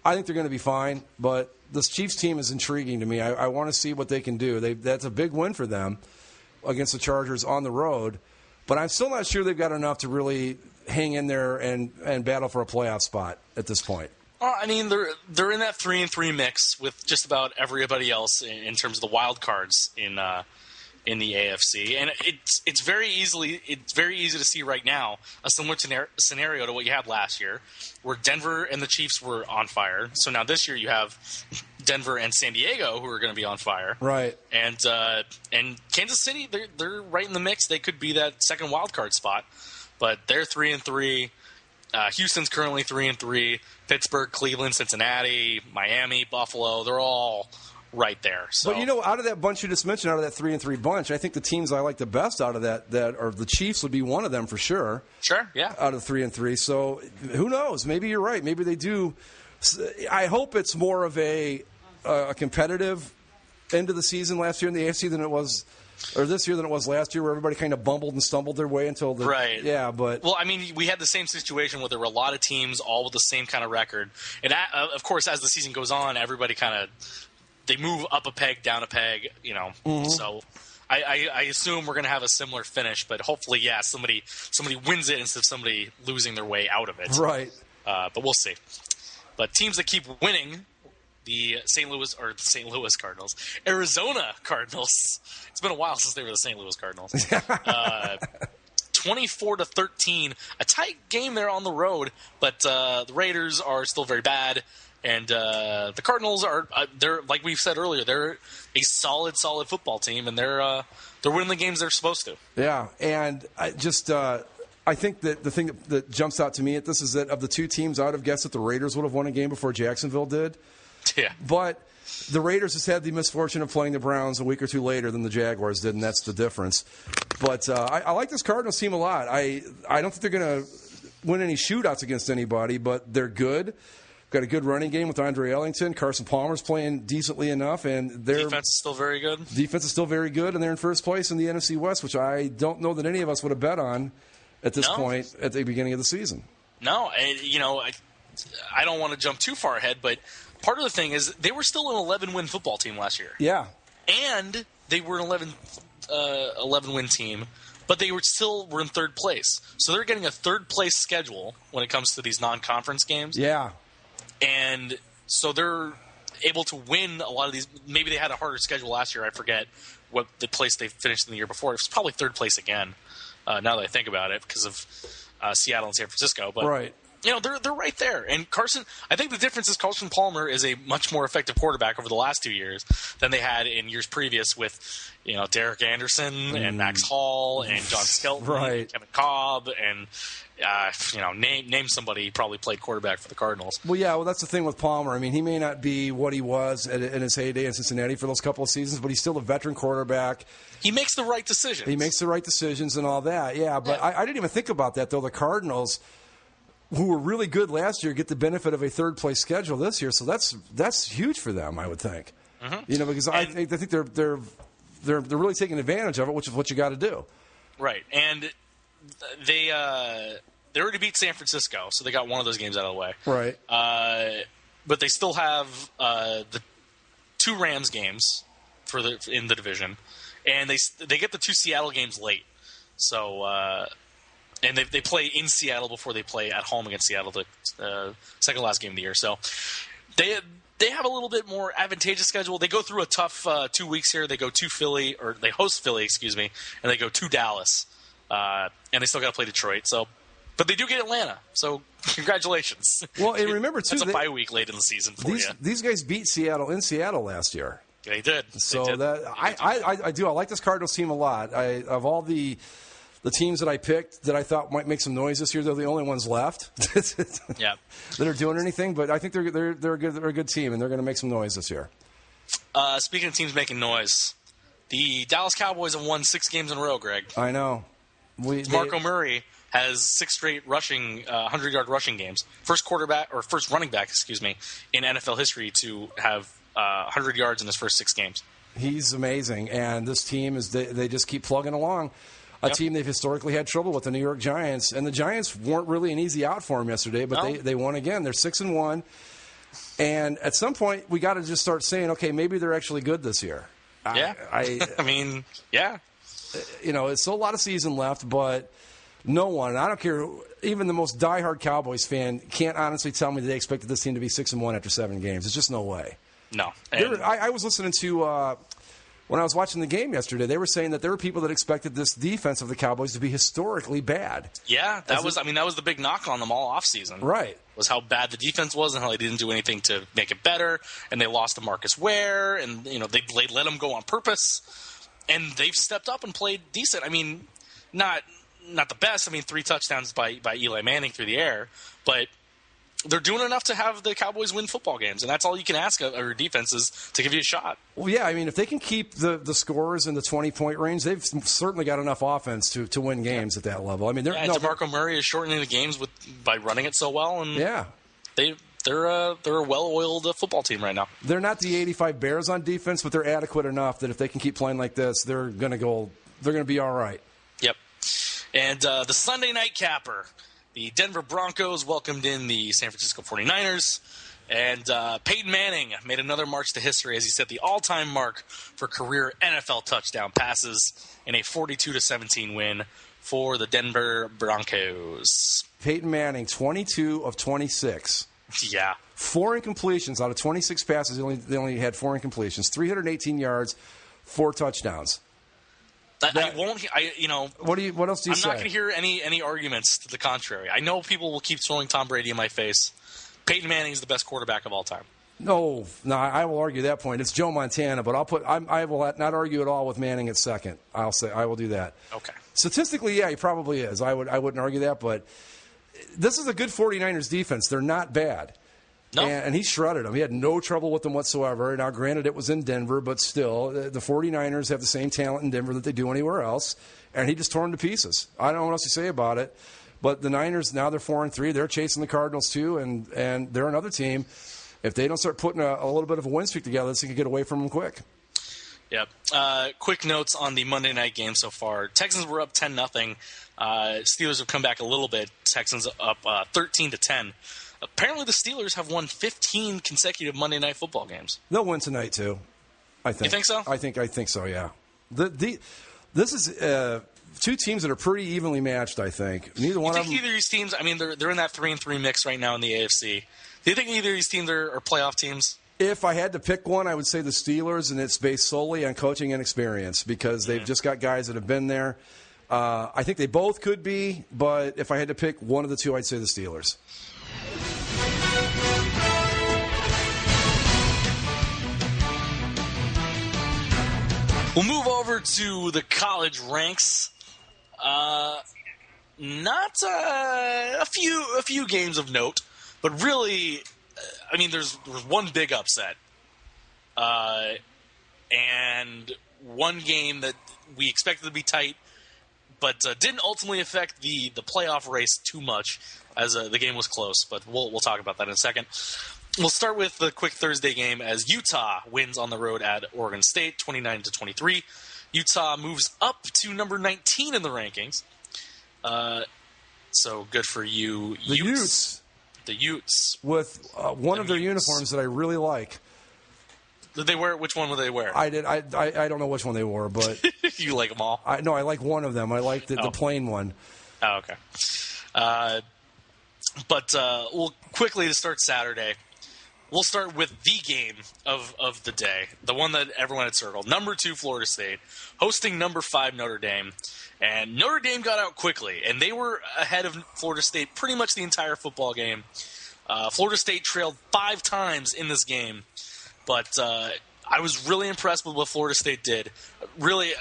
I think they're going to be fine. But this Chiefs team is intriguing to me. I want to see what they can do. That's a big win for them against the Chargers on the road, but I'm still not sure they've got enough to really hang in there and battle for a playoff spot at this point. I mean, they're in that 3-3 mix with just about everybody else in terms of the wild cards in the AFC, and it's very easy to see right now a similar scenario to what you had last year, where Denver and the Chiefs were on fire. So now this year you have Denver and San Diego who are going to be on fire, right? And Kansas City, they're right in the mix. They could be that second wild card spot, but they're 3-3. Houston's currently 3-3. Pittsburgh, Cleveland, Cincinnati, Miami, Buffalo, they're all right there. So. But, out of that bunch you just mentioned, out of that 3-3 bunch, I think the teams I like the best out of that or the Chiefs would be one of them for sure. Sure, yeah. Out of 3-3. So who knows? Maybe you're right. Maybe they do. I hope it's more of a competitive end of the season last year in the AFC than it was – or this year than it was last year, where everybody kind of bumbled and stumbled their way until the right. Yeah, but well, I mean, we had the same situation where there were a lot of teams all with the same kind of record, and of course, as the season goes on, everybody they move up a peg, down a peg, Mm-hmm. So I assume we're going to have a similar finish, but hopefully, yeah, somebody wins it instead of somebody losing their way out of it. Right. But we'll see. But teams that keep winning. The St. Louis Cardinals, Arizona Cardinals. It's been a while since they were the St. Louis Cardinals. 24-13, a tight game there on the road, but the Raiders are still very bad, and the Cardinals are they're like we've said earlier, they're a solid football team, and they're winning the games they're supposed to. Yeah, and I think that the thing that jumps out to me at this is that of the two teams, I would have guessed that the Raiders would have won a game before Jacksonville did. Yeah. But The Raiders just had the misfortune of playing the Browns a week or two later than the Jaguars did, and that's the difference. But I like this Cardinals team a lot. I don't think they're going to win any shootouts against anybody, but they're good. Got a good running game with Andre Ellington. Carson Palmer's playing decently enough, and their defense is still very good. Defense is still very good, and they're in first place in the NFC West, which I don't know that any of us would have bet on at this point at the beginning of the season. No, I don't want to jump too far ahead, but part of the thing is they were still an 11-win football team last year. Yeah, and they were an 11-win team, but they were in third place. So they're getting a third-place schedule when it comes to these non-conference games. Yeah. And so they're able to win a lot of these. Maybe they had a harder schedule last year. I forget what the place they finished in the year before. It was probably third place again, now that I think about it, because of Seattle and San Francisco. But, right. They're right there. And Carson, I think the difference is Carson Palmer is a much more effective quarterback over the last 2 years than they had in years previous with, Derek Anderson and Max Hall and John Skelton and Kevin Cobb and, name somebody who probably played quarterback for the Cardinals. Well, that's the thing with Palmer. I mean, he may not be what he was in his heyday in Cincinnati for those couple of seasons, but he's still a veteran quarterback. He makes the right decisions. He makes the right decisions and all that, yeah. But I didn't even think about that, though. The Cardinals, who were really good last year, get the benefit of a third-place schedule this year, so that's huge for them, I would think. Mm-hmm. Because I think they're really taking advantage of it, which is what you got to do. Right, and they already beat San Francisco, so they got one of those games out of the way. Right. But they still have the 2 Rams games in the division, and they get the 2 Seattle games late. So and they play in Seattle before they play at home against Seattle, the second last game of the year. So they have a little bit more advantageous schedule. They go through a tough 2 weeks here. They go to Philly, or they host Philly, and they go to Dallas. And they still got to play Detroit. But they do get Atlanta. So congratulations. Well, and remember too, that's a bye week late in the season for you. These guys beat Seattle in Seattle last year. They did. So I do. I like this Cardinals team a lot. Of all the teams that I picked that I thought might make some noise this year, they're the only ones left. Yeah. That are doing anything. But I think they're a good team, and they're going to make some noise this year. Speaking of teams making noise, the Dallas Cowboys have won 6 games in a row, Greg. I know. Marco Murray has 6 straight 100-yard rushing games. First running back, in NFL history to have 100 yards in his first 6 games. He's amazing, and this team they just keep plugging along. A team they've historically had trouble with, the New York Giants, and the Giants weren't really an easy out for them yesterday, but they won again. They're 6-1, and at some point we got to just start saying, okay, maybe they're actually good this year. Yeah, I mean, yeah. It's still a lot of season left, but no one, I don't care, even the most diehard Cowboys fan can't honestly tell me that they expected this team to be 6-1 after 7 games. It's just no way. No. I was listening to, when I was watching the game yesterday, they were saying that there were people that expected this defense of the Cowboys to be historically bad. Yeah, that was the big knock on them all offseason. Right. Was how bad the defense was and how they didn't do anything to make it better, and they lost to Marcus Ware, and they let him go on purpose. And they've stepped up and played decent. I mean, not the best. I mean, 3 touchdowns by Eli Manning through the air. But they're doing enough to have the Cowboys win football games. And that's all you can ask of your defense is to give you a shot. Well, yeah. I mean, if they can keep the scores in the 20-point range, they've certainly got enough offense to win games at that level. I mean, DeMarco Murray is shortening the games by running it so well. And yeah. They're a well-oiled football team right now. They're not the 85 Bears on defense, but they're adequate enough that if they can keep playing like this, they're going to be all right. Yep. And the Sunday night capper, the Denver Broncos welcomed in the San Francisco 49ers, and Peyton Manning made another march to history as he set the all-time mark for career NFL touchdown passes in a 42-17 win for the Denver Broncos. Peyton Manning, 22 of 26. Yeah. 4 incompletions out of 26 passes. They only had 4 incompletions. 318 yards, 4 touchdowns. What else do you say? I'm not going to hear any arguments to the contrary. I know people will keep throwing Tom Brady in my face. Peyton Manning is the best quarterback of all time. No, I will argue that point. It's Joe Montana, but I will not argue at all with Manning at second. I will do that. Okay. Statistically, yeah, he probably is. I wouldn't argue that, but this is a good 49ers defense. They're not bad. No. And he shredded them. He had no trouble with them whatsoever. Now, granted, it was in Denver, but still, the 49ers have the same talent in Denver that they do anywhere else, and he just tore them to pieces. I don't know what else to say about it, but the Niners, now they're 4-3. They're chasing the Cardinals, too, and they're another team. If they don't start putting a little bit of a win streak together, they can get away from them quick. Yep. Quick notes on the Monday night game so far. Texans were up 10-0. Steelers have come back a little bit. Texans up 13-10. Apparently, the Steelers have won 15 consecutive Monday night football games. They'll win tonight too. I think. You think so? I think so. Yeah. This is two teams that are pretty evenly matched. I think neither one of them. Either of these teams? I mean, they're in that 3-3 mix right now in the AFC. Do you think either of these teams are playoff teams? If I had to pick one, I would say the Steelers, and it's based solely on coaching and experience because they've just got guys that have been there. I think they both could be, but if I had to pick one of the two, I'd say the Steelers. We'll move over to the college ranks. Not a few games of note, but really, I mean, there's one big upset, and one game that we expected to be tight, but didn't ultimately affect the playoff race too much, as the game was close. But we'll talk about that in a second. We'll start with the quick Thursday game as Utah wins on the road at Oregon State, 29-23. Utah moves up to number 19 in the rankings. So good for you, Utes. The Utes. With one of their uniforms that I really like. Did they wear? Which one would they wear? I did. I don't know which one they wore, but you like them all? No, I like one of them. I like the plain one. Oh, okay. But we'll quickly to start Saturday. We'll start with the game of the day, the one that everyone had circled. Number 2, Florida State, hosting number 5, Notre Dame. And Notre Dame got out quickly, and they were ahead of Florida State pretty much the entire football game. Florida State trailed 5 times in this game, but I was really impressed with what Florida State did. Really,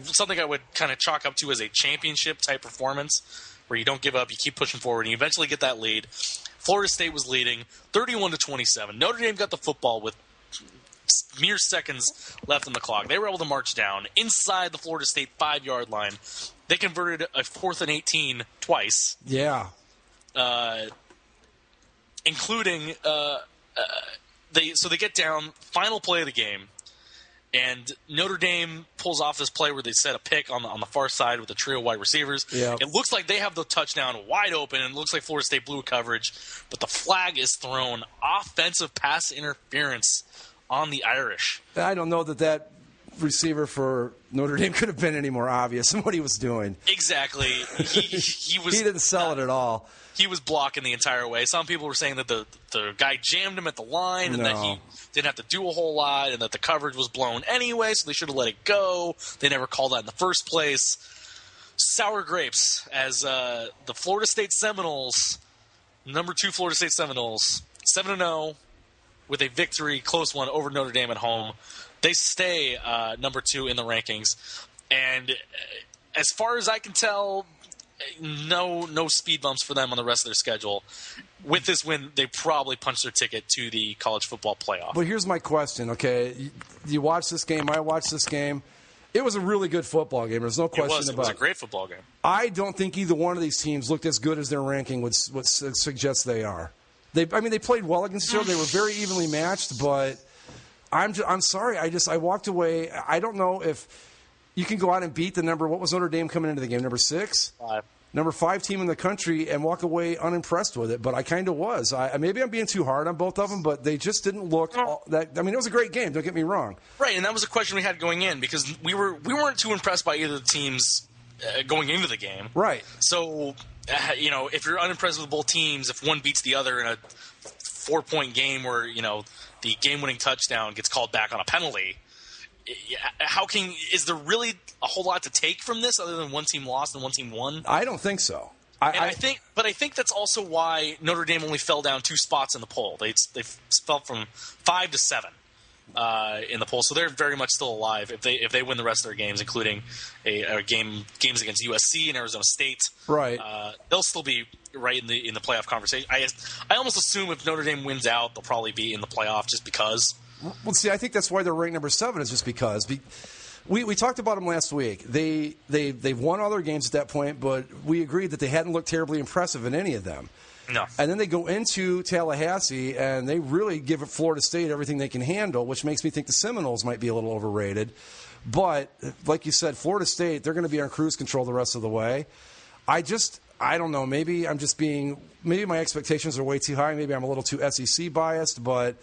something I would kind of chalk up to as a championship-type performance, where you don't give up, you keep pushing forward, and you eventually get that lead. Florida State was leading 31-27. Notre Dame got the football with mere seconds left on the clock. They were able to march down inside the Florida State 5-yard line. They converted a 4th and 18 twice. Yeah. Including they get down, final play of the game, and Notre Dame pulls off this play where they set a pick on the far side with the trio of wide receivers. Yep. It looks like they have the touchdown wide open, and it looks like Florida State blew coverage, but the flag is thrown. Offensive pass interference on the Irish. I don't know that receiver for Notre Dame could have been any more obvious in what he was doing. Exactly. He was. He didn't sell it at all. He was blocking the entire way. Some people were saying that the guy jammed him at the line and that he didn't have to do a whole lot and that the coverage was blown anyway, so they should have let it go. They never called that in the first place. Sour grapes as the Florida State Seminoles, number 2 Florida State Seminoles, 7-0 with a victory, close one, over Notre Dame at home. They stay number 2 in the rankings. And as far as I can tell, no speed bumps for them on the rest of their schedule. With this win, they probably punched their ticket to the college football playoff. But here's my question, okay? You watched this game. I watched this game. It was a really good football game. There's no question about it. It was a great football game. I don't think either one of these teams looked as good as their ranking would suggest they are. They played well against each other. They were very evenly matched, but I'm sorry. I walked away. I don't know if you can go out and beat the number. What was Notre Dame coming into the game? Number 6? 5. Number 5 team in the country and walk away unimpressed with it. But I kind of was. Maybe I'm being too hard on both of them, but they just didn't look that. I mean, it was a great game. Don't get me wrong. Right, and that was a question we had going in because we weren't too impressed by either of the teams going into the game. Right. So, if you're unimpressed with both teams, if one beats the other in a 4-point game where the game-winning touchdown gets called back on a penalty. Is there really a whole lot to take from this other than one team lost and one team won? I don't think so. I think that's also why Notre Dame only fell down 2 spots in the poll. They fell from 5 to 7 in the poll, so they're very much still alive if they win the rest of their games, including games against USC and Arizona State. Right. They'll still be right in the playoff conversation. I almost assume if Notre Dame wins out, they'll probably be in the playoff just because. Well, see, I think that's why they're ranked number 7 is just because. We talked about them last week. They've won all their games at that point, but we agreed that they hadn't looked terribly impressive in any of them. No. And then they go into Tallahassee, and they really give Florida State everything they can handle, which makes me think the Seminoles might be a little overrated. But, like you said, Florida State, they're going to be on cruise control the rest of the way. I don't know. Maybe maybe my expectations are way too high. Maybe I'm a little too SEC biased, but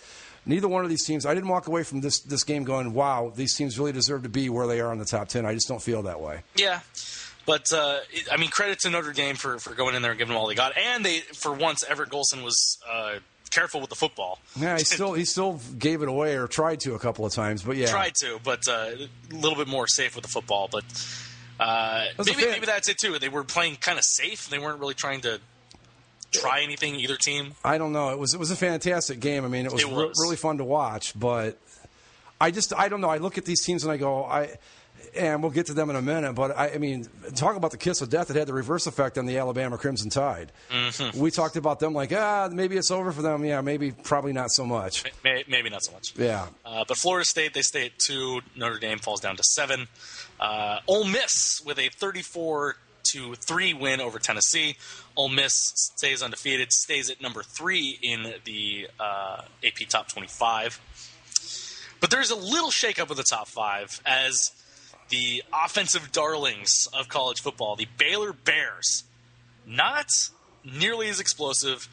neither one of these teams, I didn't walk away from this game going, wow, these teams really deserve to be where they are in the top 10. I just don't feel that way. Yeah. But, credit to Notre Dame for going in there and giving them all they got. And for once, Everett Golson was careful with the football. Yeah, he still gave it away or tried to a couple of times. But yeah. Tried to, but a little bit more safe with the football. But maybe that's it, too. They were playing kind of safe. They weren't really trying to try anything, either team. I don't know. It was a fantastic game. I mean, it was really fun to watch. But I don't know. I look at these teams and I go, and we'll get to them in a minute, but I mean, talk about the kiss of death. It had the reverse effect on the Alabama Crimson Tide. Mm-hmm. We talked about them like, maybe it's over for them. Yeah, probably not so much. Maybe not so much. Yeah. But Florida State, they stay at 2. Notre Dame falls down to 7. Ole Miss with a 34-3 win over Tennessee. Ole Miss stays undefeated, stays at number 3 in the AP Top 25. But there's a little shakeup of the top 5 as the offensive darlings of college football, the Baylor Bears, not nearly as explosive,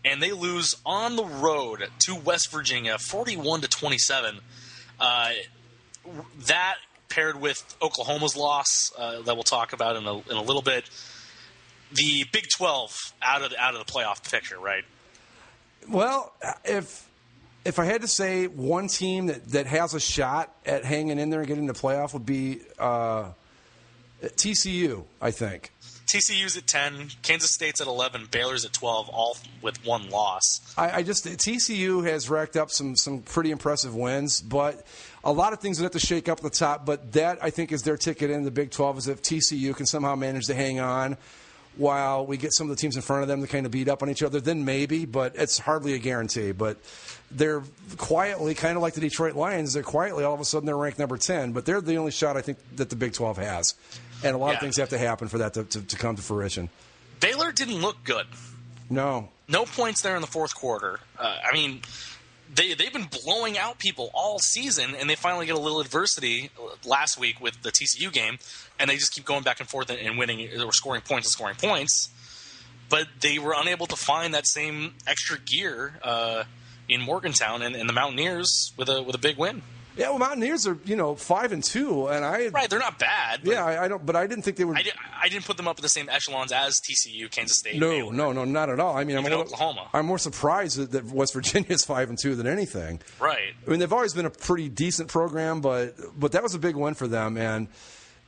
and they lose on the road to West Virginia, 41-27. That paired with Oklahoma's loss that we'll talk about in a little bit, the Big 12 out of the playoff picture, right? Well, if I had to say one team that has a shot at hanging in there and getting the playoff would be TCU, I think. TCU's at 10, Kansas State's at 11, Baylor's at 12, all with one loss. TCU has racked up some pretty impressive wins, but a lot of things that have to shake up at the top. But that, I think, is their ticket in the Big 12, is if TCU can somehow manage to hang on while we get some of the teams in front of them to kind of beat up on each other, then maybe, but it's hardly a guarantee. But they're quietly, kind of like the Detroit Lions, all of a sudden they're ranked number 10, but they're the only shot I think that the Big 12 has. And a lot of things have to happen for that to come to fruition. Baylor didn't look good. No points there in the fourth quarter. They've been blowing out people all season, and they finally get a little adversity last week with the TCU game, and they just keep going back and forth and winning. They were scoring points. But they were unable to find that same extra gear in Morgantown and the Mountaineers with a big win. Yeah, well, Mountaineers are 5-2, and right, they're not bad. Yeah, I don't, but I didn't think they were. I didn't put them up in the same echelons as TCU, Kansas State. No, not at all. I mean, Oklahoma. I'm more surprised that West Virginia is 5-2 than anything. Right. I mean, they've always been a pretty decent program, but that was a big win for them. And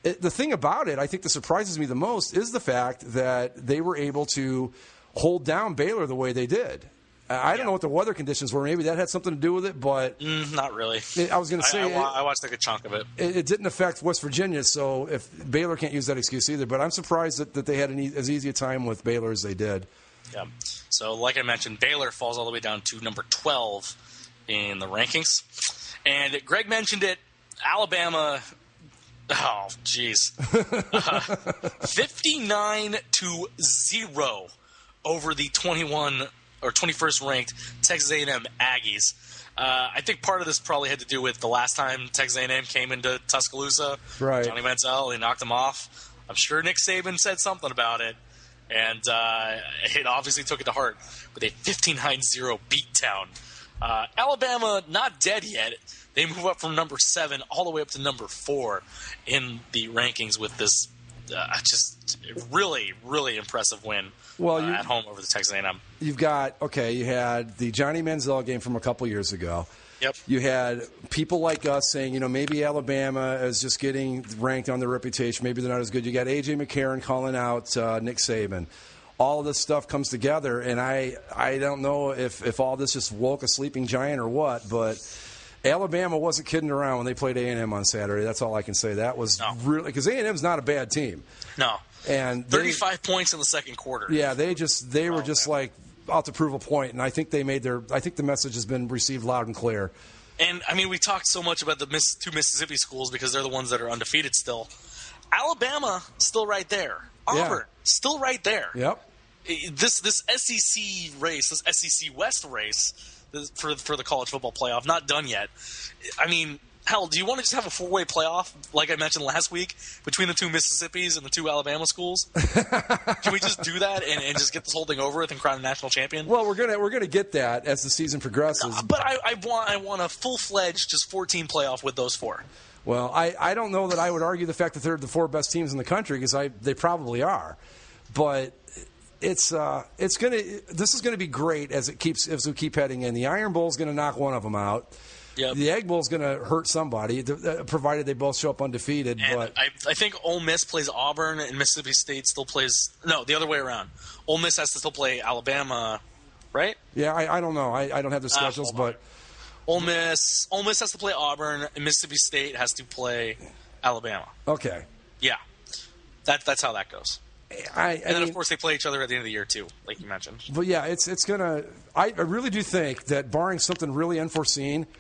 the thing about it, I think that surprises me the most, is the fact that they were able to hold down Baylor the way they did. I don't know what the weather conditions were. Maybe that had something to do with it, but not really. I was going to say I watched like a chunk of it. It didn't affect West Virginia, so if Baylor can't use that excuse either. But I'm surprised that they had as easy a time with Baylor as they did. Yeah. So, like I mentioned, Baylor falls all the way down to number 12 in the rankings, and Greg mentioned it. Alabama. Oh, jeez. 59-0 over the 21st ranked Texas A&M Aggies. I think part of this probably had to do with the last time Texas A&M came into Tuscaloosa. Right. Johnny Manziel, they knocked them off. I'm sure Nick Saban said something about it, and it obviously took it to heart with a 59-0 beatdown. Alabama not dead yet. They move up from number 7 all the way up to number 4 in the rankings with this just really, really impressive win at home over the Texas A&M. You had the Johnny Manziel game from a couple years ago. Yep. You had people like us saying, maybe Alabama is just getting ranked on their reputation. Maybe they're not as good. You got A.J. McCarron calling out Nick Saban. All of this stuff comes together, and I don't know if all this just woke a sleeping giant or what, but Alabama wasn't kidding around when they played A&M on Saturday. That's all I can say. That was really because A&M's not a bad team. No. And 35 points in the second quarter. Yeah, they were just like out to prove a point, and I think they made I think the message has been received loud and clear. And I mean, we talked so much about the two Mississippi schools because they're the ones that are undefeated still. Alabama still right there. Auburn still right there. Yep. This SEC race, this SEC West race for the college football playoff, not done yet. I mean, hell, do you want to just have a 4-way playoff, like I mentioned last week, between the two Mississippis and the two Alabama schools? Can we just do that and just get this whole thing over with and crown a national champion? Well, we're gonna get that as the season progresses. But I want a full-fledged, just 14 playoff with those four. Well, I don't know that I would argue the fact that they're the 4 best teams in the country because they probably are, but this is gonna be great as we keep heading in. The Iron Bowl is gonna knock one of them out. Yep. The Egg Bowl is going to hurt somebody, provided they both show up undefeated. And but I think Ole Miss plays Auburn, and Mississippi State still plays – no, the other way around. Ole Miss has to still play Alabama, right? Yeah, I don't know. I don't have the schedules, but Ole Miss has to play Auburn, and Mississippi State has to play Alabama. Okay. Yeah. That's how that goes. And then, of course, they play each other at the end of the year, too, like you mentioned. But, yeah, it's going to – I really do think that barring something really unforeseen –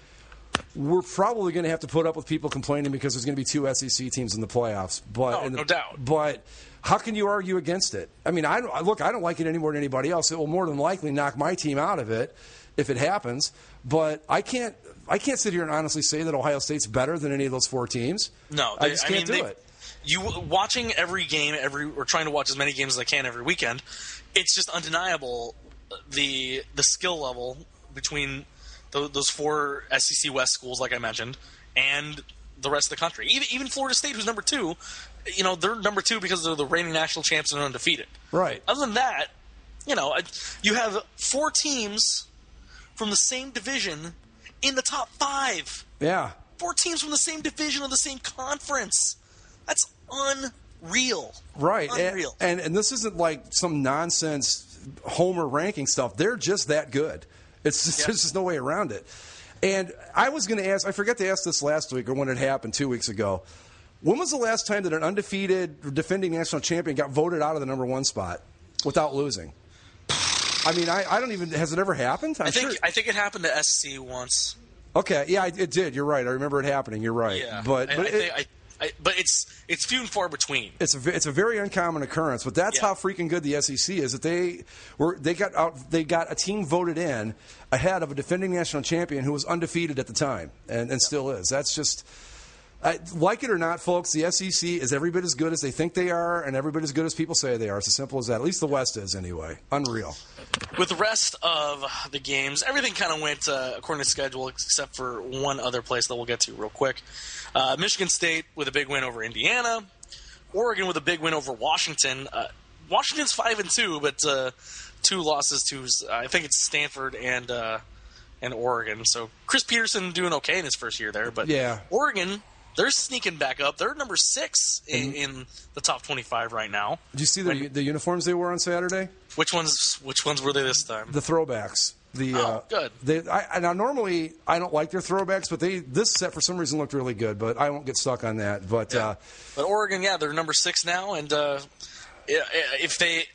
we're probably going to have to put up with people complaining because there's going to be 2 SEC teams in the playoffs. But no doubt. But how can you argue against it? I mean, I don't like it any more than anybody else. It will more than likely knock my team out of it if it happens. But I can't sit here and honestly say that Ohio State's better than any of those 4 teams. No, I just can't do it. Watching every game, or trying to watch as many games as I can every weekend, it's just undeniable the skill level between those 4 SEC West schools, like I mentioned, and the rest of the country. Even Florida State, who's number 2, they're number 2 because they're the reigning national champs and undefeated. Right. Other than that, you have 4 teams from the same division in the top 5. Yeah. 4 teams from the same division of the same conference. That's unreal. Right. Unreal. And this isn't like some nonsense homer ranking stuff. They're just that good. It's just, There's just no way around it. And I was going to ask, I forgot to ask this last week or when it happened 2 weeks ago. When was the last time that an undefeated defending national champion got voted out of the number 1 spot without losing? I mean, I don't even, has it ever happened? I think it happened to SC once. Okay, yeah, it did. You're right. I remember it happening. You're right. Yeah. But it's few and far between. It's a very uncommon occurrence, but that's how freaking good the SEC is. That they got a team voted in ahead of a defending national champion who was undefeated at the time and still is. That's just like it or not, folks. The SEC is every bit as good as they think they are, and every bit as good as people say they are. It's as simple as that. At least the West is, anyway. Unreal. With the rest of the games, everything kind of went according to schedule, except for one other place that we'll get to real quick. Michigan State with a big win over Indiana. Oregon with a big win over Washington. Washington's 5-2, but 2 losses to I think it's Stanford and Oregon. So Chris Peterson doing okay in his first year there, but Oregon, they're sneaking back up. They're number 6 in the top 25 right now. Did you see the uniforms they wore on Saturday? Which ones were they this time? The throwbacks. Good. Now normally I don't like their throwbacks, but this set for some reason looked really good. But I won't get stuck on that. But Oregon, they're number 6 now, and if they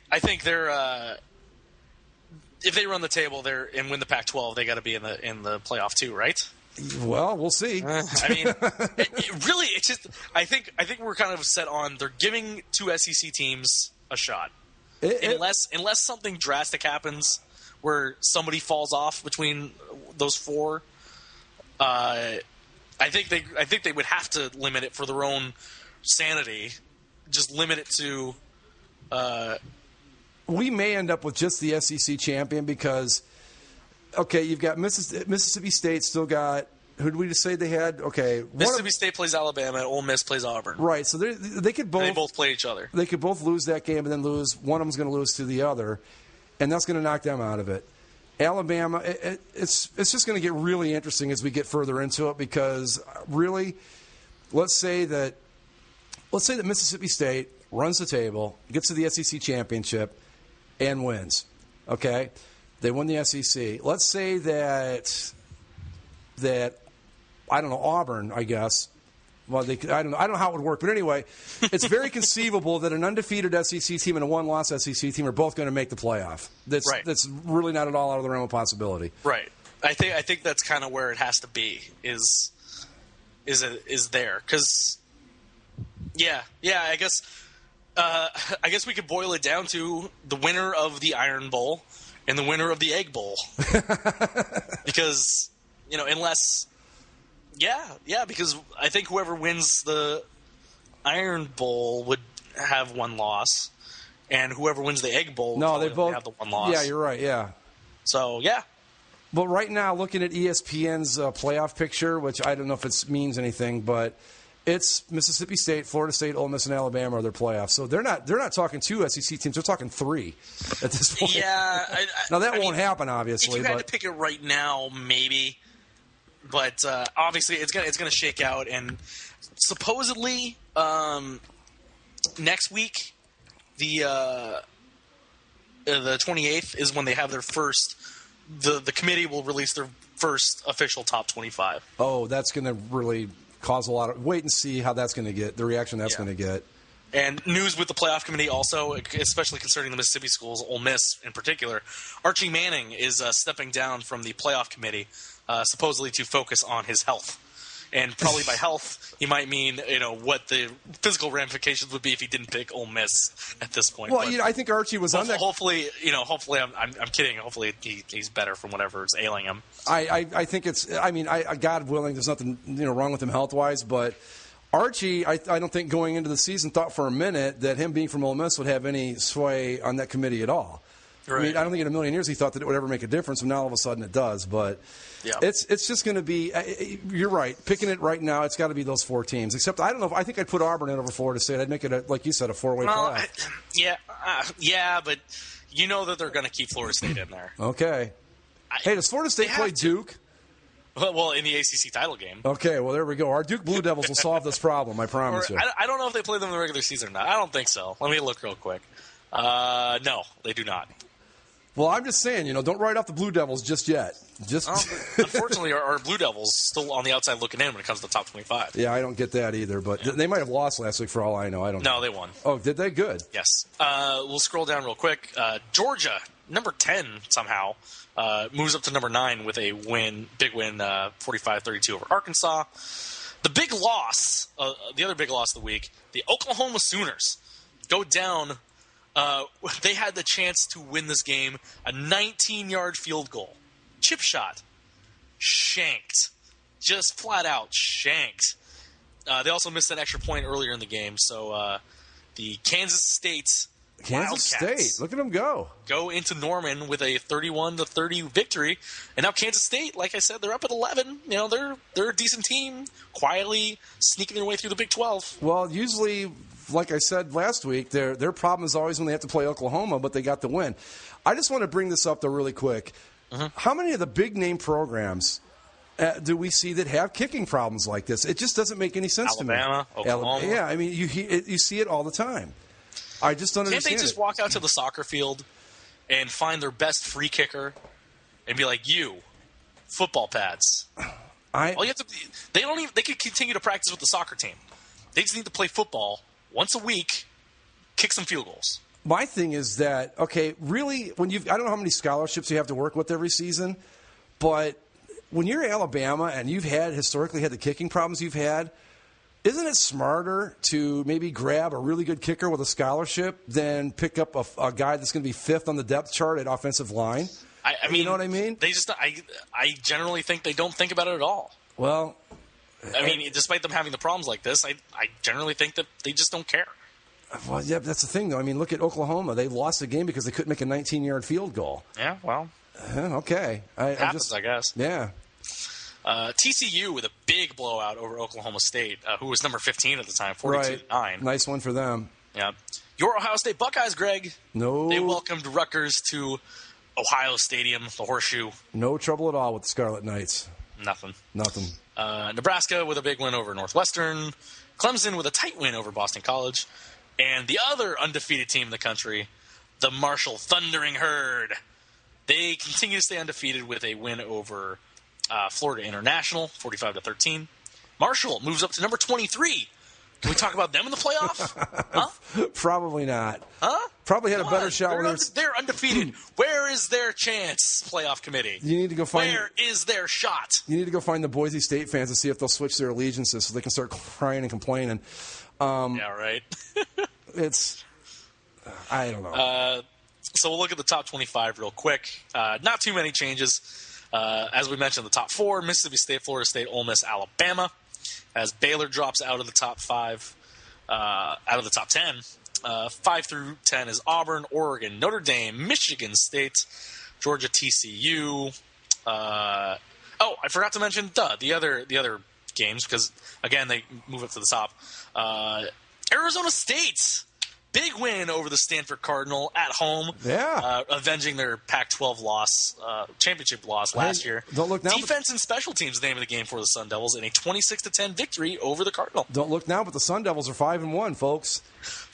run the table there and win the Pac-12, they got to be in the playoff too, right? Well, we'll see. I mean, it's just I think we're kind of set on they're giving 2 SEC teams a shot, unless something drastic happens where somebody falls off between those 4. I think they would have to limit it for their own sanity. Just limit it to. We may end up with just the SEC champion because, okay, you've got Mississippi State still got. Who did we just say they had? Okay, Mississippi State plays Alabama, and Ole Miss plays Auburn. Right, so they could both. They both play each other. They could both lose that game and then lose. One of them's going to lose to the other, and that's going to knock them out of it. Alabama, it's just going to get really interesting as we get further into it because really, let's say that Mississippi State runs the table, gets to the SEC championship, and wins. Okay, they win the SEC. Let's say that I don't know, Auburn, I guess. Well, I don't know how it would work, but anyway, it's very conceivable that an undefeated SEC team and a one-loss SEC team are both going to make the playoff. That's really not at all out of the realm of possibility. Right. I think that's kind of where it has to be. Is there? Because I guess we could boil it down to the winner of the Iron Bowl and the winner of the Egg Bowl. Because unless. Because I think whoever wins the Iron Bowl would have one loss, and whoever wins the Egg Bowl would both have the one loss. Yeah, you're right, yeah. So, yeah. But right now, looking at ESPN's playoff picture, which I don't know if it means anything, but it's Mississippi State, Florida State, Ole Miss, and Alabama are their playoffs. So they're not talking 2 SEC teams; they're talking 3 at this point. Yeah. Now that won't happen, obviously. If you had to pick it right now, maybe. But obviously, it's gonna shake out, and supposedly next week, the 28th is when they have their first. The committee will release their first official top 25. Oh, that's going to really cause a lot of. Wait and see how that's going to get. The reaction that's going to get. And news with the playoff committee also, especially concerning the Mississippi schools, Ole Miss in particular. Archie Manning is stepping down from the playoff committee, supposedly to focus on his health. And probably by health, he might mean what the physical ramifications would be if he didn't pick Ole Miss at this point. Well, I think Archie was on that. Hopefully, I'm kidding. Hopefully, he's better from whatever's ailing him. I think it's. I mean, God willing, there's nothing wrong with him health wise, but. Archie, I don't think going into the season thought for a minute that him being from Ole Miss would have any sway on that committee at all. Right. I mean, I don't think in a million years he thought that it would ever make a difference, and now all of a sudden it does. But it's just going to be you're right. Picking it right now, it's got to be those 4 teams. Except I don't know. I think I'd put Auburn in over Florida State. I'd make it, like you said, a 4-way playoff. But you know that they're going to keep Florida State in there. Okay. Hey, does Florida State play Duke? Well, in the ACC title game. Okay, well, there we go. Our Duke Blue Devils will solve this problem, I promise you. I don't know if they play them in the regular season or not. I don't think so. Let me look real quick. No, they do not. Well, I'm just saying, don't write off the Blue Devils just yet. Unfortunately, our Blue Devils still on the outside looking in when it comes to the top 25. Yeah, I don't get that either, but they might have lost last week for all I know. I don't know. No, they won. Oh, did they? Good. Yes. We'll scroll down real quick. Georgia, number 10 somehow. Moves up to number 9 with a big win, 45-32 over Arkansas. The big loss, the other big loss of the week, the Oklahoma Sooners go down. They had the chance to win this game, a 19-yard field goal. Chip shot. Shanked. Just flat out shanked. They also missed an extra point earlier in the game, so the Kansas State Wildcats, look at them go into Norman with a 31-30 victory, and now Kansas State, like I said, they're up at 11. They're a decent team, quietly sneaking their way through the Big 12. Well, usually, like I said last week, their problem is always when they have to play Oklahoma, but they got the win. I just want to bring this up though really quick. How many of the big name programs do we see that have kicking problems like this? It just doesn't make any sense to me. Oklahoma. Yeah, I mean you see it all the time. I just don't understand. Can't they just walk out to the soccer field and find their best free kicker and be like, "You, football pads." All you have to. They could continue to practice with the soccer team. They just need to play football once a week, kick some field goals. My thing is that really I don't know how many scholarships you have to work with every season, but when you're Alabama and you've historically had the kicking problems you've had. Isn't it smarter to maybe grab a really good kicker with a scholarship than pick up a guy that's going to be 5th on the depth chart at offensive line? I mean, you know what I mean? They just I generally think they don't think about it at all. Well, despite them having the problems like this, I generally think that they just don't care. Well, yeah, that's the thing, though. I mean, look at Oklahoma. They lost the game because they couldn't make a 19-yard field goal. Yeah, well. Okay. It happens, I guess. Yeah. TCU with a big blowout over Oklahoma State, who was number 15 at the time, 42-9. Right. Nice one for them. Yeah. Your Ohio State Buckeyes, Greg. No. They welcomed Rutgers to Ohio Stadium, the Horseshoe. No trouble at all with the Scarlet Knights. Nothing. Nebraska with a big win over Northwestern. Clemson with a tight win over Boston College. And the other undefeated team in the country, the Marshall Thundering Herd. They continue to stay undefeated with a win over Florida International, 45-13. Marshall moves up to number 23. Can we talk about them in the playoff? Huh? Probably not. Huh? Probably had a better shot. They're undefeated. Where is their chance, playoff committee? You need to go find. Where is their shot? You need to go find the Boise State fans and see if they'll switch their allegiances so they can start crying and complaining. Yeah, right. I don't know. So we'll look at the top 25 real quick. Not too many changes. As we mentioned, the top 4, Mississippi State, Florida State, Ole Miss, Alabama. As Baylor drops out of the top 5, out of the top 10. 5 through 10 is Auburn, Oregon, Notre Dame, Michigan State, Georgia, TCU. I forgot to mention the other games because again they move up to the top. Arizona State, big win over the Stanford Cardinal at home. Yeah, avenging their Pac-12 championship loss last year. Don't look now. Defense and special teams, the name of the game for the Sun Devils, in a 26-10 victory over the Cardinal. Don't look now, but the Sun Devils are 5-1, folks.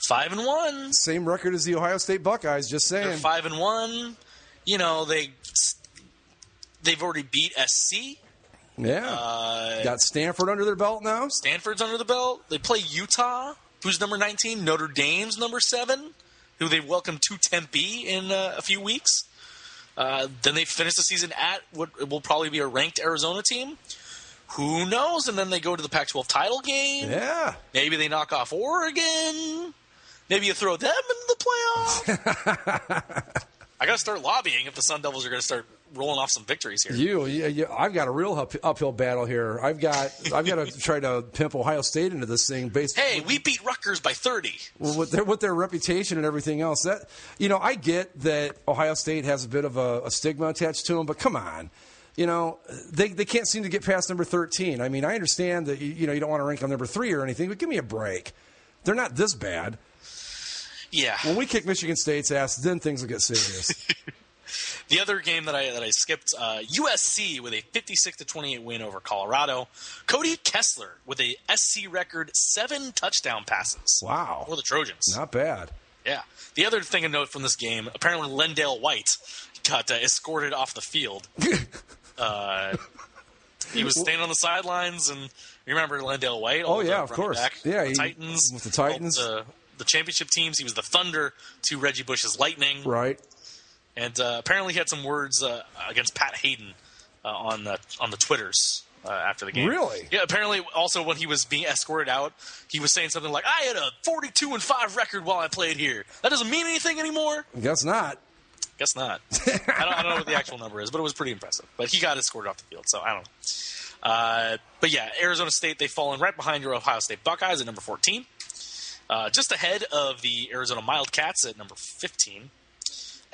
5-1. Same record as the Ohio State Buckeyes. Just saying. They're 5-1. You know they've already beat SC. Yeah. Got Stanford under their belt now. Stanford's under the belt. They play Utah, who's number 19. Notre Dame's number 7, who they welcome to Tempe in a few weeks. Then they finish the season at what will probably be a ranked Arizona team. Who knows? And then they go to the Pac-12 title game. Yeah. Maybe they knock off Oregon. Maybe you throw them in the playoff. I got to start lobbying if the Sun Devils are going to start rolling off some victories here. I've got a real uphill battle here. I've got to try to pimp Ohio State into this thing. Hey, we beat Rutgers by 30. Well, with their reputation and everything else, that I get that Ohio State has a bit of a stigma attached to them, but come on. They can't seem to get past number 13. I mean, I understand that you don't want to rank them number 3 or anything, but give me a break. They're not this bad. Yeah. When we kick Michigan State's ass, then things will get serious. The other game that I skipped, USC with a 56-28 win over Colorado. Cody Kessler with a SC record 7 touchdown passes. Wow. For the Trojans. Not bad. Yeah. The other thing to note from this game, apparently Lendale White got escorted off the field. He was staying on the sidelines, and you remember Lendale White? Oh, yeah, of course. Yeah, Titans. With the Titans. The championship teams. He was the Thunder to Reggie Bush's Lightning. Right. And apparently he had some words against Pat Hayden on the Twitters after the game. Really? Yeah, apparently also when he was being escorted out, he was saying something like, I had a 42-5 record while I played here. That doesn't mean anything anymore? Guess not. Guess not. I don't know what the actual number is, but it was pretty impressive. But he got escorted off the field, so I don't know. But yeah, Arizona State, they've fallen right behind your Ohio State Buckeyes at number 14. Just ahead of the Arizona Wildcats at number 15.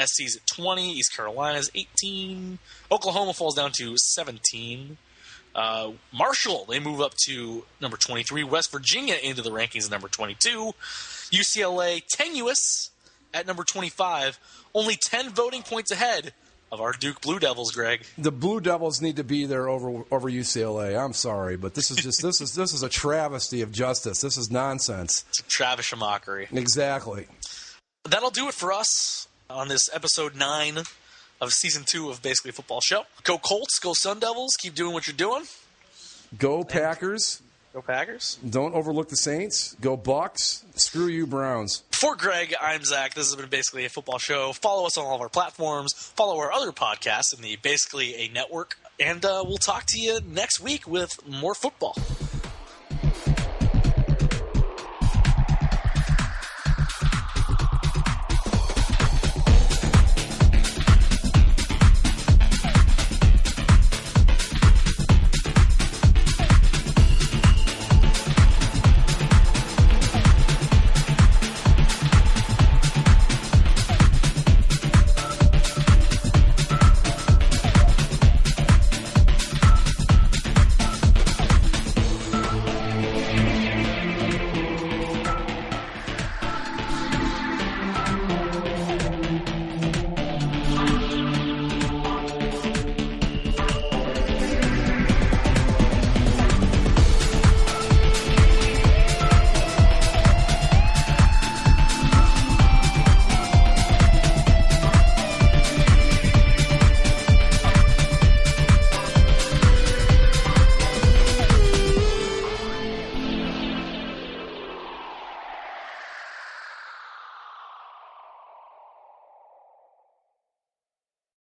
SC's at 20. East Carolina's 18. Oklahoma falls down to 17. Marshall, they move up to number 23. West Virginia into the rankings at number 22. UCLA, tenuous at number 25. Only 10 voting points ahead of our Duke Blue Devils, Greg. The Blue Devils need to be there over UCLA. I'm sorry, but this is just this is a travesty of justice. This is nonsense. It's a Travis mockery. Exactly. That'll do it for us on this episode 9 of season 2 of Basically a Football Show. Go Colts, go Sun Devils, keep doing what you're doing. Go Packers. Go Packers. Don't overlook the Saints. Go Bucks. Screw you, Browns. For Greg, I'm Zach. This has been Basically a Football Show. Follow us on all of our platforms. Follow our other podcasts in the Basically a Network. And we'll talk to you next week with more football.